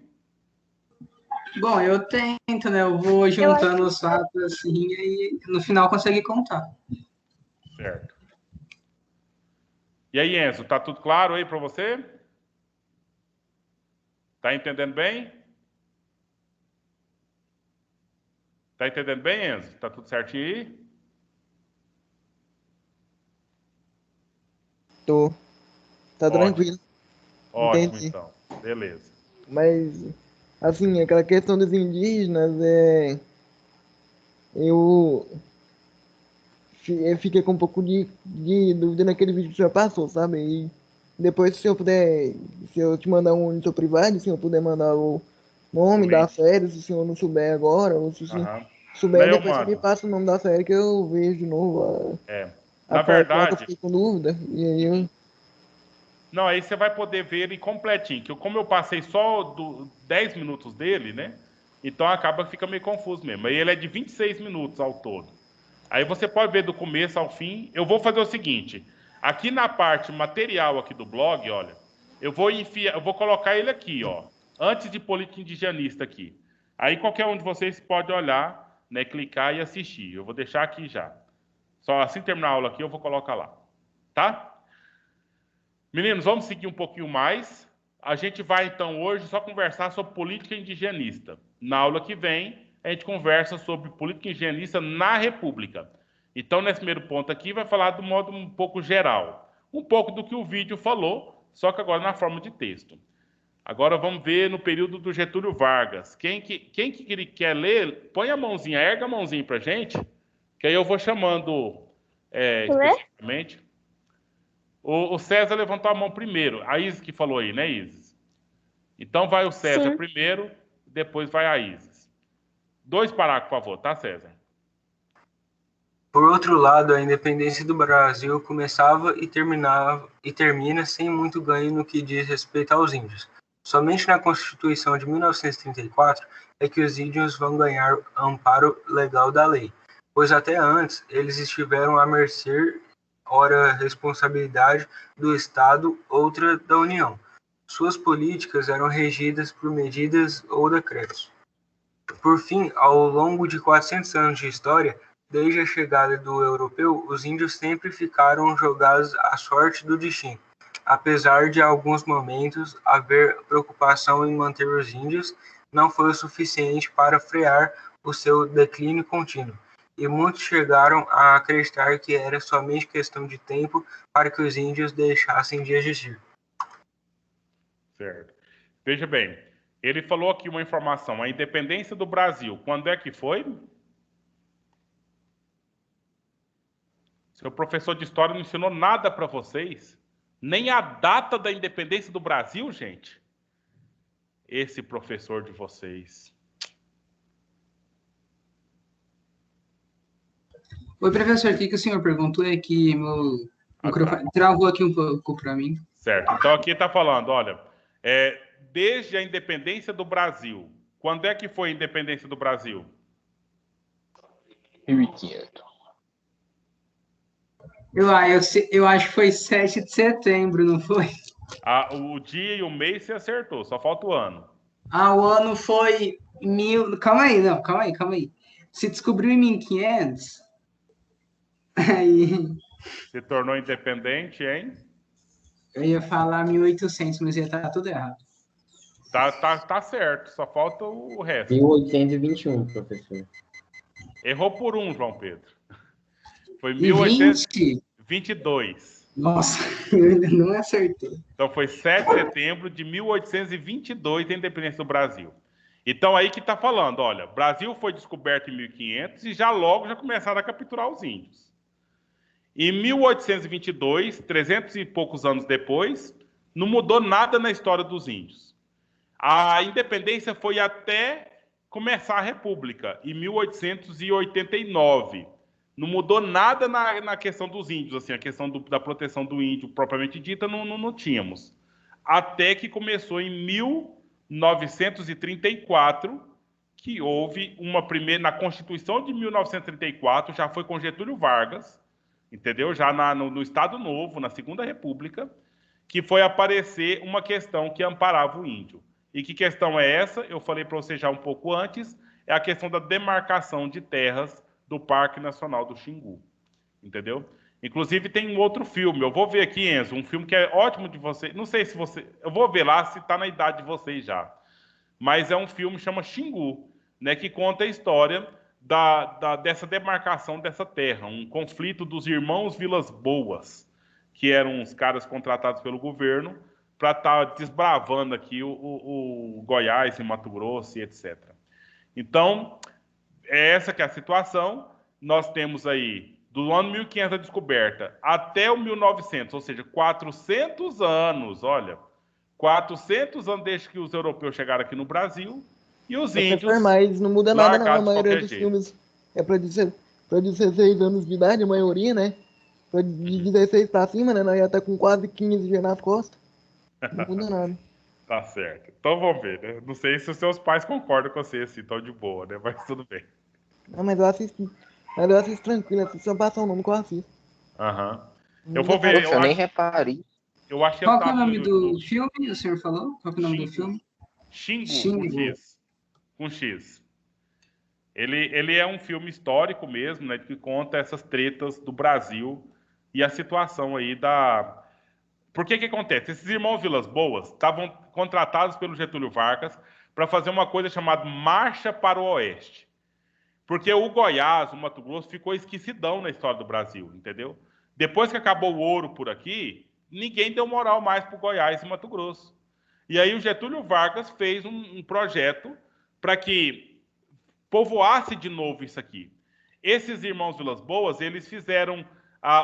Bom, eu tento, né? Eu vou juntando os fatos assim e no final consegui contar. Certo. E aí, Enzo, tá tudo claro aí para você? Tá entendendo bem? Tá entendendo bem, Enzo? Tá tudo certinho aí? Tô. Tá tranquilo. Ótimo, entendi. Então. Beleza. Mas, assim, aquela questão dos indígenas, eu fiquei com um pouco de dúvida naquele vídeo que o senhor passou, sabe? E depois, se eu te mandar um seu privado, se o senhor puder mandar o nome da série, se o senhor não souber agora, ou se o senhor souber, depois você me passa o nome da série que eu vejo de novo. Na verdade, eu fiquei com dúvida, e aí eu... Não, aí você vai poder ver ele completinho, que como eu passei só 10 minutos dele, né? Então acaba que fica meio confuso mesmo. Aí ele é de 26 minutos ao todo. Aí você pode ver do começo ao fim. Eu vou fazer o seguinte, aqui na parte material aqui do blog, olha, eu vou colocar ele aqui, ó, antes de política indigenista aqui. Aí qualquer um de vocês pode olhar, né, clicar e assistir. Eu vou deixar aqui já. Só assim terminar a aula aqui, eu vou colocar lá. Tá? Meninos, vamos seguir um pouquinho mais. A gente vai, então, hoje só conversar sobre política indigenista. Na aula que vem, a gente conversa sobre política indigenista na República. Então, nesse primeiro ponto aqui, vai falar de modo um pouco geral. Um pouco do que o vídeo falou, só que agora na forma de texto. Agora vamos ver no período do Getúlio Vargas. Quem que quer ler, põe a mãozinha, erga a mãozinha pra gente, que aí eu vou chamando especificamente. O César levantou a mão primeiro. A Isis que falou aí, né, Isis? Então vai o César primeiro, depois vai a Isis. 2 parágrafos, por favor, tá, César? Por outro lado, a independência do Brasil começava e termina sem muito ganho no que diz respeito aos índios. Somente na Constituição de 1934 é que os índios vão ganhar amparo legal da lei, pois até antes eles estiveram à mercê, ora responsabilidade do Estado, outra da União. Suas políticas eram regidas por medidas ou decretos. Por fim, ao longo de 400 anos de história, desde a chegada do europeu, os índios sempre ficaram jogados à sorte do destino. Apesar de, em alguns momentos, haver preocupação em manter os índios, não foi o suficiente para frear o seu declínio contínuo. E muitos chegaram a acreditar que era somente questão de tempo para que os índios deixassem de existir. Certo. Veja bem, ele falou aqui uma informação. A independência do Brasil, quando é que foi? Seu professor de história não ensinou nada para vocês? Nem a data da independência do Brasil, gente? Esse professor de vocês. Oi, professor, o que o senhor perguntou? É que meu microfone travou aqui um pouco para mim. Certo. Então aqui está falando, olha, desde a independência do Brasil. Quando é que foi a independência do Brasil? 1500. Eu acho que foi 7 de setembro, não foi? O dia e o mês você acertou, só falta o ano. O ano foi Calma aí. Se descobriu em 1500. Aí. Se tornou independente, hein? Eu ia falar 1800, mas ia estar tudo errado. Tá certo, só falta o resto. 1821, professor. Errou por 1, João Pedro. Foi 1822. Nossa, eu não acertei. Então foi 7 de setembro de 1822 a independência do Brasil. Então aí que está falando, olha, o Brasil foi descoberto em 1500 e já começaram a capturar os índios. Em 1822, 300 e poucos anos depois, não mudou nada na história dos índios. A independência foi até começar a República, em 1889. Não mudou nada na questão dos índios, assim, a questão da proteção do índio propriamente dita não tínhamos. Até que começou em 1934, que houve uma primeira, na Constituição de 1934, já foi com Getúlio Vargas, entendeu? Já no Estado Novo, na Segunda República, que foi aparecer uma questão que amparava o índio. E que questão é essa? Eu falei para você já um pouco antes, é a questão da demarcação de terras do Parque Nacional do Xingu, entendeu? Inclusive tem um outro filme, eu vou ver aqui, Enzo, um filme que é ótimo de você, não sei se você, eu vou ver lá se está na idade de vocês já, mas é um filme que chama Xingu, né, que conta a história dessa demarcação dessa terra, um conflito dos irmãos Vilas Boas, que eram uns caras contratados pelo governo para estar desbravando aqui o Goiás e Mato Grosso e etc. Então, essa que é a situação. Nós temos aí, do ano 1500 a descoberta até o 1900, ou seja, 400 anos, olha, 400 anos desde que os europeus chegaram aqui no Brasil e os índios... Mas não muda nada, não. A maioria dos filmes é para 16 anos de idade, a maioria, né? De 16 para cima, né? Nós já tá com quase 15 já nas costas. Não muda nada. Tá certo. Então vamos ver, né? Não sei se os seus pais concordam com você, assim, tão de boa, né? Mas tudo bem. Não, mas eu assisto tranquilo, assisto só passar o nome que eu assisto. Aham. Eu vou ver. Eu nem reparei. Eu acho que Qual que é o nome do filme, o senhor falou? Qual que é o nome do filme? Xingu, com X. Ele é um filme histórico mesmo, né? Que conta essas tretas do Brasil e a situação aí da... Por que acontece? Esses irmãos Vilas Boas estavam contratados pelo Getúlio Vargas para fazer uma coisa chamada Marcha para o Oeste. Porque o Goiás, o Mato Grosso, ficou esquecidão na história do Brasil, entendeu? Depois que acabou o ouro por aqui, ninguém deu moral mais para o Goiás e Mato Grosso. E aí o Getúlio Vargas fez um projeto para que povoasse de novo isso aqui. Esses irmãos Vilas Boas, eles fizeram,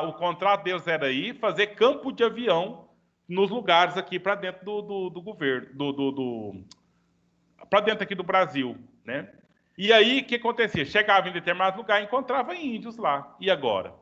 o contrato deles era ir fazer campo de avião nos lugares aqui para dentro do governo, para dentro aqui do Brasil, né? E aí, o que acontecia? Chegava em determinado lugar e encontrava índios lá. E agora?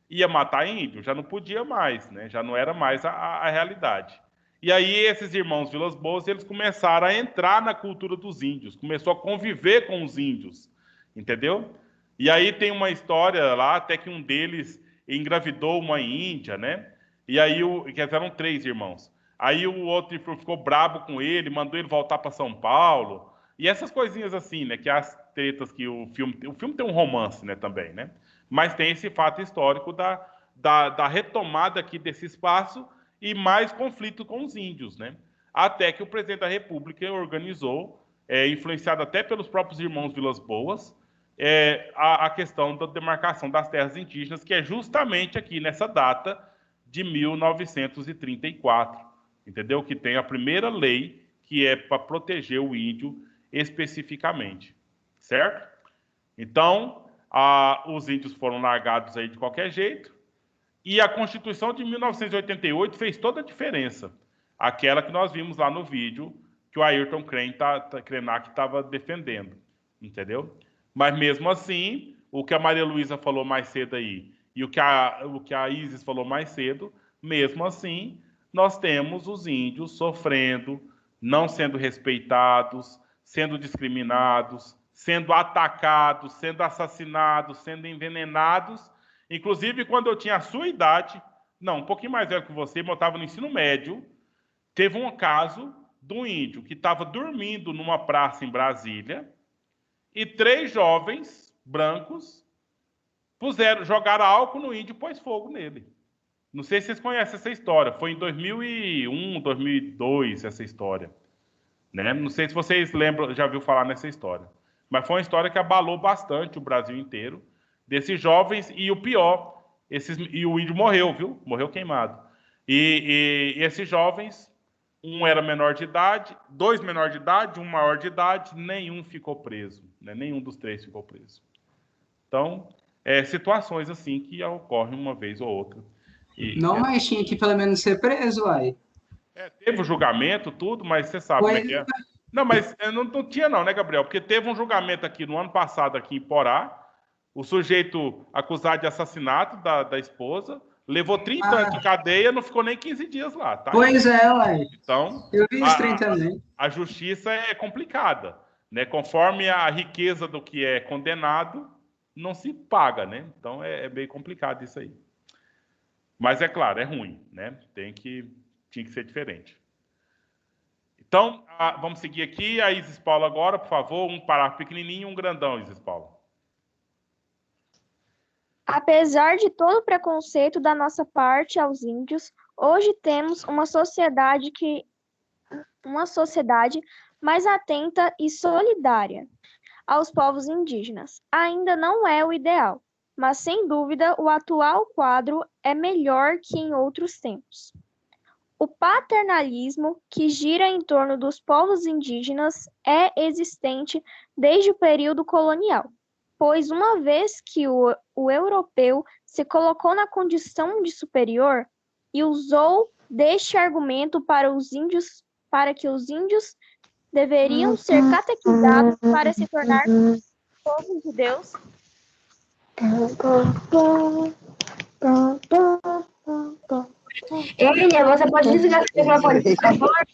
Ia matar índio? Já não podia mais, né? Já não era mais a realidade. E aí, esses irmãos Vilas Boas, eles começaram a entrar na cultura dos índios, começou a conviver com os índios, entendeu? E aí tem uma história lá, até que um deles engravidou uma índia, né? E aí, eram 3 irmãos. Aí o outro ficou brabo com ele, mandou ele voltar para São Paulo. E essas coisinhas assim, né? Que as tretas que o filme tem um romance, né? Também, né? Mas tem esse fato histórico da retomada aqui desse espaço e mais conflito com os índios, né? Até que o presidente da República organizou, influenciado até pelos próprios irmãos Vilas Boas, a questão da demarcação das terras indígenas, que é justamente aqui nessa data de 1934, entendeu? Que tem a primeira lei que é para proteger o índio especificamente, certo? Então, os índios foram largados aí de qualquer jeito, e a Constituição de 1988 fez toda a diferença, aquela que nós vimos lá no vídeo que o Ayrton Krenak estava defendendo, entendeu? Mas mesmo assim, o que a Maria Luísa falou mais cedo aí, e o que a Isis falou mais cedo, mesmo assim, nós temos os índios sofrendo, não sendo respeitados, sendo discriminados, sendo atacados, sendo assassinados, sendo envenenados. Inclusive, quando eu tinha a sua idade, não, um pouquinho mais velho que você, mas eu estava no ensino médio, teve um caso de um índio que estava dormindo numa praça em Brasília e 3 jovens brancos jogaram álcool no índio e pôs fogo nele. Não sei se vocês conhecem essa história. Foi em 2001, 2002, essa história. Né? Não sei se vocês lembram, já ouviu falar nessa história. Mas foi uma história que abalou bastante o Brasil inteiro, desses jovens, e o pior, e o índio morreu, viu? Morreu queimado. E esses jovens, um era menor de idade, 2 menor de idade, um maior de idade, nenhum ficou preso. Né? Nenhum dos 3 ficou preso. Então, situações assim que ocorrem uma vez ou outra. Mas tinha que pelo menos ser preso, uai. Teve o julgamento, tudo, mas você sabe como é que é. Não, mas não tinha não, né, Gabriel? Porque teve um julgamento aqui no ano passado, aqui em Porá, o sujeito acusado de assassinato da esposa, levou 30 anos de cadeia, não ficou nem 15 dias lá, tá? Pois é, uai. Então, eu vi os 30 também. A justiça é complicada, né? Conforme a riqueza do que é condenado, não se paga, né? Então, é bem complicado isso aí. Mas, é claro, é ruim, né? Tinha que ser diferente. Então, vamos seguir aqui. A Isis Paula agora, por favor. Um parágrafo pequenininho e um grandão, Isis Paula. Apesar de todo o preconceito da nossa parte aos índios, hoje temos uma sociedade mais atenta e solidária aos povos indígenas. Ainda não é o ideal, mas sem dúvida o atual quadro é melhor que em outros tempos. O paternalismo que gira em torno dos povos indígenas é existente desde o período colonial, pois uma vez que o europeu se colocou na condição de superior e usou deste argumento para que os índios deveriam ser catequizados para se tornar povo de Deus. Emília, você pode desligar o microfone, por favor?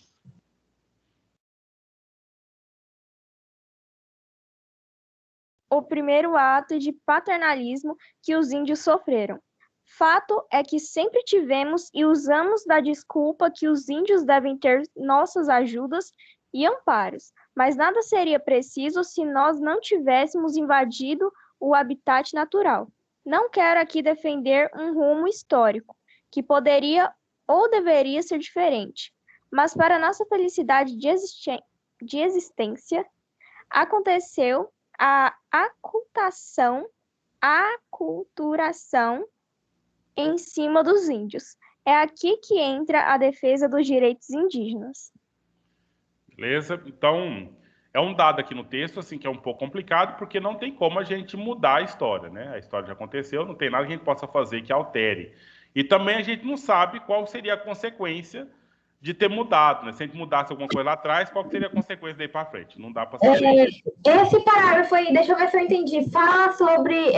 O primeiro ato de paternalismo que os índios sofreram. Fato é que sempre tivemos e usamos da desculpa que os índios devem ter nossas ajudas e amparos, mas nada seria preciso se nós não tivéssemos invadido o habitat natural. Não quero aqui defender um rumo histórico, que poderia ou deveria ser diferente, mas para nossa felicidade de existência, aconteceu a aculturação em cima dos índios. É aqui que entra a defesa dos direitos indígenas. Beleza? Então, é um dado aqui no texto, assim, que é um pouco complicado, porque não tem como a gente mudar a história, né? A história já aconteceu, não tem nada que a gente possa fazer que altere. E também a gente não sabe qual seria a consequência de ter mudado, né? Se a gente mudasse alguma coisa lá atrás, qual seria a consequência daí para frente? Não dá para saber. Esse parágrafo aí, deixa eu ver se eu entendi. Fala sobre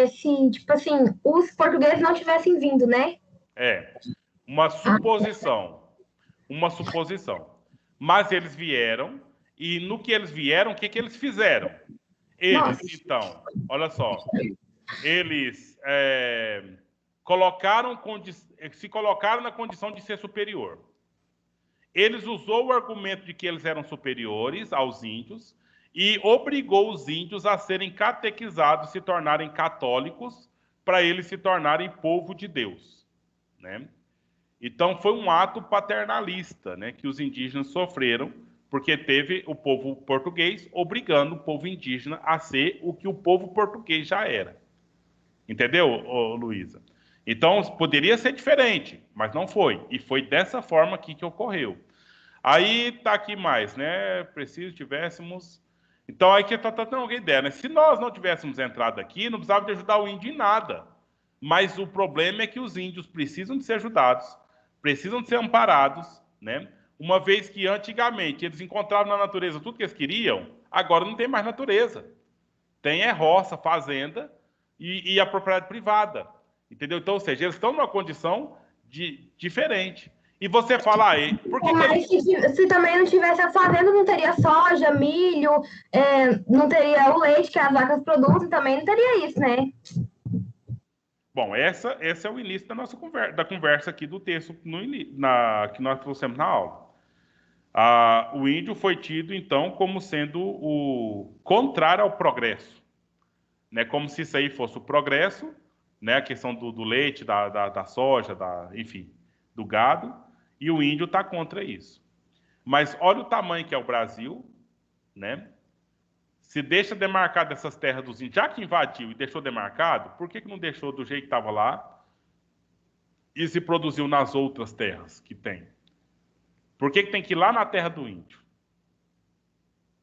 se, tipo assim, os portugueses não tivessem vindo, né? Uma suposição. Uma suposição. Mas eles vieram, e no que eles vieram, o que eles fizeram? Eles, então, olha só, eles se colocaram na condição de ser superior. Eles usou o argumento de que eles eram superiores aos índios e obrigou os índios a serem catequizados, se tornarem católicos, para eles se tornarem povo de Deus, né? Então, foi um ato paternalista, né, que os indígenas sofreram, porque teve o povo português obrigando o povo indígena a ser o que o povo português já era. Entendeu, Luísa? Então, poderia ser diferente, mas não foi. E foi dessa forma aqui que ocorreu. Aí tá aqui mais, né? Preciso tivéssemos... Então, aí que tá tendo alguma ideia, né? Se nós não tivéssemos entrado aqui, não precisava de ajudar o índio em nada. Mas o problema é que os índios precisam de ser ajudados, precisam de ser amparados, né? Uma vez que antigamente eles encontravam na natureza tudo que eles queriam, agora não tem mais natureza. Tem roça, fazenda e a propriedade privada. Entendeu? Então, ou seja, eles estão numa condição diferente. E você fala aí... Mas se também não tivesse a fazenda, não teria soja, milho, não teria o leite que as vacas produzem, também não teria isso, né? Bom, esse é o início da nossa conversa aqui do texto que nós trouxemos na aula. O índio foi tido, então, como sendo o contrário ao progresso. Né? Como se isso aí fosse o progresso, né? A questão do leite, da soja, enfim, do gado, e o índio está contra isso. Mas olha o tamanho que é o Brasil, né? Se deixa demarcado essas terras dos índios, já que invadiu e deixou demarcado, por que não deixou do jeito que estava lá e se produziu nas outras terras que tem? Por que tem que ir lá na terra do índio?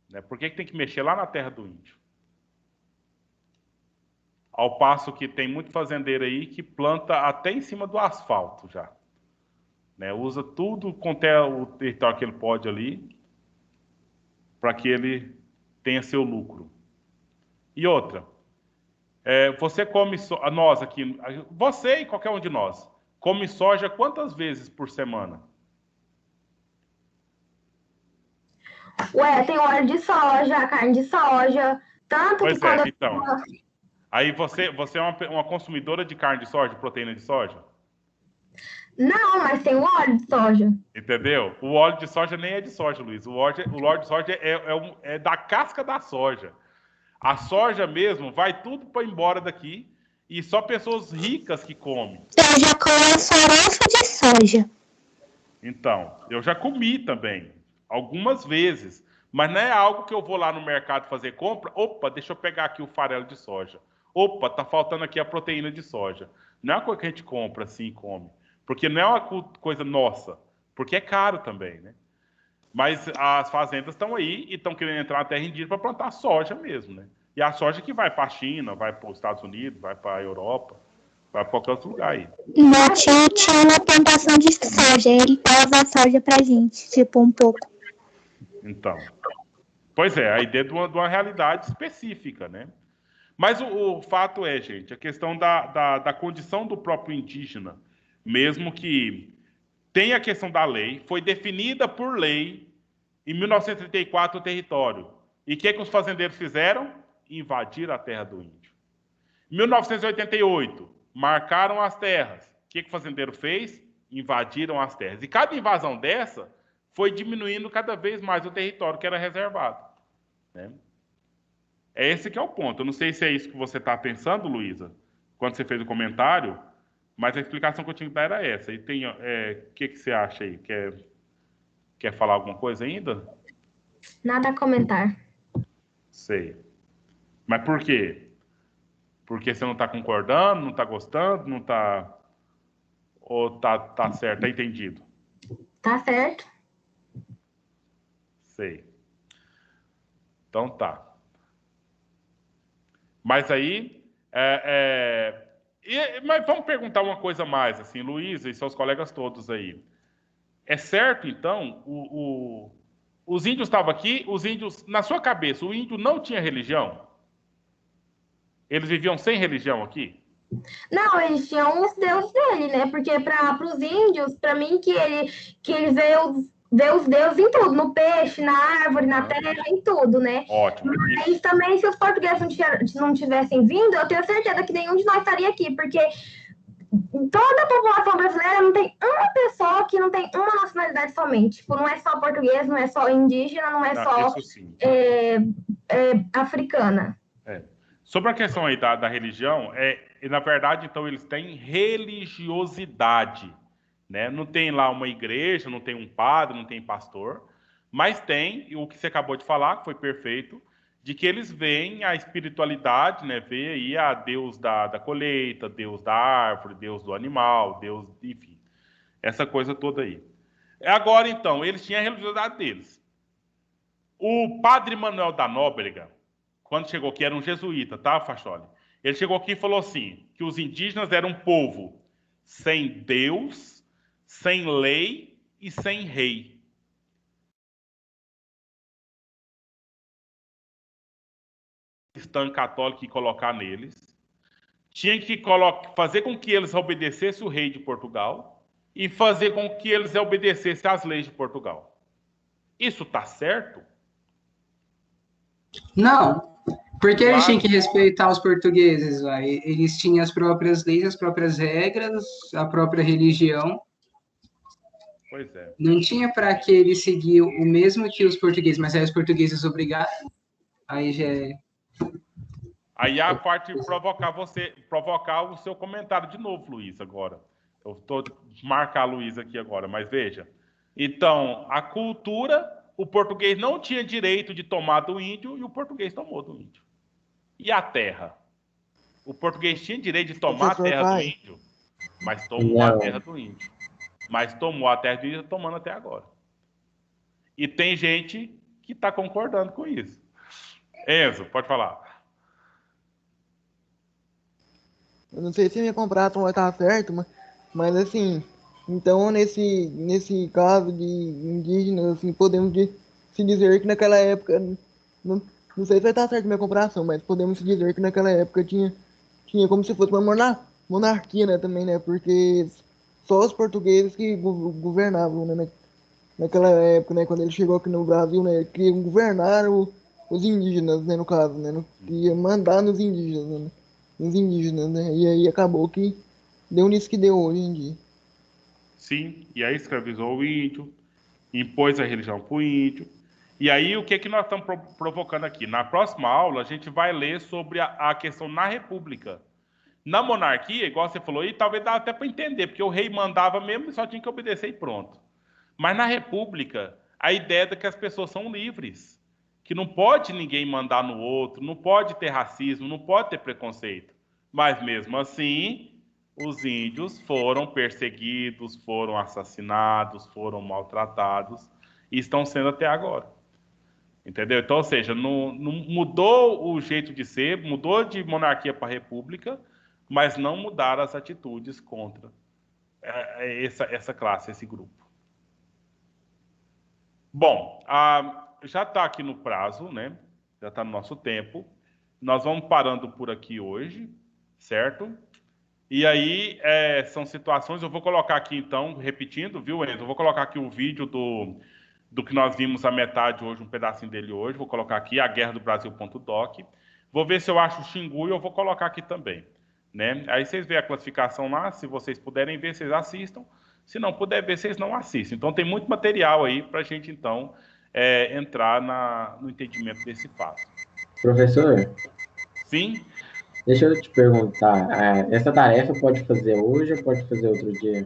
Né? Por que tem que mexer lá na terra do índio? Ao passo que tem muito fazendeiro aí que planta até em cima do asfalto já. Né? Usa tudo quanto é o território que ele pode ali para que ele tenha seu lucro. E outra, você come nós aqui, você e qualquer um de nós, come soja quantas vezes por semana? Tem óleo de soja, carne de soja, tanto pois que quando... Então. Aí você é uma consumidora de carne de soja, de proteína de soja? Não, mas tem o óleo de soja. Entendeu? O óleo de soja nem é de soja, Luiz. O óleo de soja é da casca da soja. A soja mesmo vai tudo para embora daqui e só pessoas ricas que comem. Eu já comi farofa de soja. Então, eu já comi também, algumas vezes. Mas não é algo que eu vou lá no mercado fazer compra. Opa, deixa eu pegar aqui o farelo de soja. Opa, tá faltando aqui a proteína de soja. Não é uma coisa que a gente compra assim e come. Porque não é uma coisa nossa. Porque é caro também, né? Mas as fazendas estão aí e estão querendo entrar na terra indígena para plantar soja mesmo, né? E a soja que vai para a China, vai para os Estados Unidos, vai para a Europa, vai para qualquer outro lugar aí. Meu tio tinha uma plantação de soja. Ele dava a soja pra gente, tipo, um pouco. Então, pois é, a ideia de uma realidade específica, né? Mas o fato é, gente, a questão da condição do próprio indígena, mesmo que tenha a questão da lei, foi definida por lei em 1934 o território. E o que os fazendeiros fizeram? Invadir a terra do índio. Em 1988, marcaram as terras. O que o fazendeiro fez? Invadiram as terras. E cada invasão dessa foi diminuindo cada vez mais o território que era reservado. Né? É esse que é o ponto. Eu não sei se é isso que você está pensando, Luísa, quando você fez o comentário, mas a explicação que eu tinha que dar era essa. E tem, que você acha aí? Quer falar alguma coisa ainda? Nada a comentar. Sei. Mas por quê? Porque você não está concordando, não está gostando, não está... Ou tá certo, tá entendido? Tá certo. Sei. Então tá. Mas aí... mas vamos perguntar uma coisa mais, assim, Luísa e seus colegas todos aí. É certo, então, os índios estavam aqui, os índios, na sua cabeça, o índio não tinha religião? Eles viviam sem religião aqui? Não, eles tinham os deuses dele, né? Porque para os índios, para mim, que ele vê os deuses em tudo, no peixe, na árvore, na terra, em tudo, né? Ótimo. Mas também, se os portugueses não tivessem vindo, eu tenho certeza que nenhum de nós estaria aqui, porque toda a população brasileira não tem uma pessoa que não tem uma nacionalidade somente. Tipo, não é só português, não é só indígena, não é só africana. Sobre a questão aí da religião, na verdade, então, eles têm religiosidade, né? Não tem lá uma igreja, não tem um padre, não tem pastor, mas tem, o que você acabou de falar, que foi perfeito, de que eles veem a espiritualidade, né? Vê aí a Deus da colheita, Deus da árvore, Deus do animal, Deus, enfim, essa coisa toda aí. Agora, então, eles tinham a religiosidade deles. O padre Manuel da Nóbrega, quando chegou aqui, era um jesuíta, tá, Facholi? Ele chegou aqui e falou assim, que os indígenas eram um povo sem Deus, sem lei e sem rei. Cristão católico e colocar neles. Tinha que fazer com que eles obedecessem o rei de Portugal e fazer com que eles obedecessem às leis de Portugal. Isso tá certo? Não, porque eles tinham que respeitar os portugueses, vai. Eles tinham as próprias leis, as próprias regras, a própria religião. Pois é. Não tinha para que eles seguiam o mesmo que os portugueses, mas aí os portugueses obrigaram. Aí já é... Aí a parte de provocar o seu comentário de novo, Luiz, agora. Eu estou marcar a Luiz aqui agora, mas veja. Então, a cultura, o português não tinha direito de tomar do índio e o português tomou do índio. E a terra? O português tinha direito de tomar a terra do índio, mas tomou a terra do índio. Mas tomou a terra do índio tomando até agora. E tem gente que está concordando com isso. Enzo, pode falar. Eu não sei se a minha comparação vai estar certo, mas assim, então nesse caso de indígenas, assim, podemos se dizer que naquela época, não sei se vai estar certo a minha comparação, mas podemos se dizer que naquela época tinha como se fosse uma monarquia, né, também, né, porque só os portugueses que governavam, né, naquela época, né, quando ele chegou aqui no Brasil, né, que governaram os indígenas, né, no caso, né, que ia mandar nos indígenas, né. Os indígenas, né? E aí acabou que deu nisso que deu hoje em dia. Sim, e aí escravizou o índio, impôs a religião para o índio. E aí o que nós estamos provocando aqui? Na próxima aula a gente vai ler sobre a questão na república. Na monarquia, igual você falou, e talvez dá até para entender, porque o rei mandava mesmo e só tinha que obedecer e pronto. Mas na república, a ideia é que as pessoas são livres. Que não pode ninguém mandar no outro, não pode ter racismo, não pode ter preconceito. Mas mesmo assim, os índios foram perseguidos, foram assassinados, foram maltratados e estão sendo até agora. Entendeu? Então, ou seja, não mudou o jeito de ser, mudou de monarquia para república, mas não mudaram as atitudes contra essa classe, esse grupo. Bom, já está aqui no prazo, né? Já está no nosso tempo. Nós vamos parando por aqui hoje, certo? E aí, são situações... Eu vou colocar aqui, então, repetindo, viu, Enzo? Eu vou colocar aqui o vídeo do que nós vimos a metade hoje, um pedacinho dele hoje. Vou colocar aqui, aguerradobrasil.doc. Vou ver se eu acho o Xingu e eu vou colocar aqui também, né? Aí vocês veem a classificação lá. Se vocês puderem ver, vocês assistam. Se não puder ver, vocês não assistem. Então, tem muito material aí para a gente, então... entrar no entendimento desse fato. Professor? Sim? Deixa eu te perguntar, essa tarefa pode fazer hoje ou pode fazer outro dia?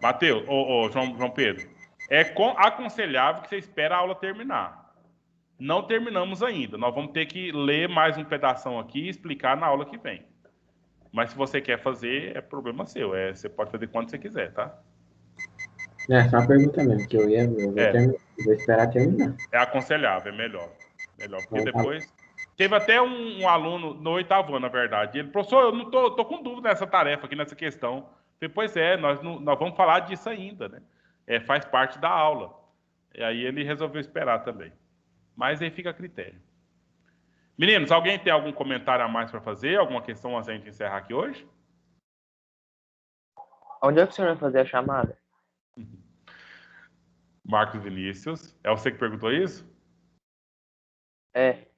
Mateus, João Pedro, é aconselhável que você espere a aula terminar. Não terminamos ainda, nós vamos ter que ler mais um pedação aqui e explicar na aula que vem. Mas se você quer fazer, é problema seu, você pode fazer quando você quiser, tá? É, só uma pergunta mesmo, que eu vou esperar terminar. É aconselhável, é melhor. Porque Então, tá. depois... Teve até um aluno no 8º ano, na verdade. Ele, professor, eu não tô com dúvida nessa tarefa aqui, nessa questão. Eu falei, pois é, nós vamos falar disso ainda, né? Faz parte da aula. E aí ele resolveu esperar também. Mas aí fica a critério. Meninos, alguém tem algum comentário a mais para fazer? Alguma questão antes da gente encerrar aqui hoje? Onde é que o senhor vai fazer a chamada? Marcos Vinícius. É você que perguntou isso? É.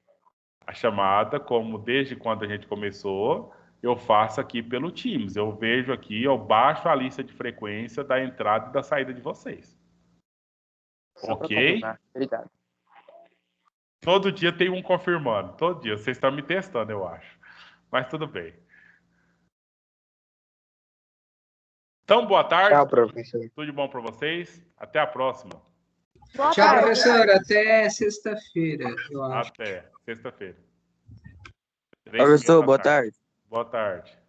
A chamada, como desde quando a gente começou, eu faço aqui pelo Teams. Eu vejo aqui, eu baixo a lista de frequência da entrada e da saída de vocês. Só ok? Obrigado. Todo dia tem um confirmando. Todo dia. Vocês estão me testando, eu acho. Mas tudo bem. Então, boa tarde. Tchau, professor. Tudo de bom para vocês. Até a próxima. Tchau, professor. Até sexta-feira, eu acho. Até sexta-feira. Professor, boa tarde. Boa tarde.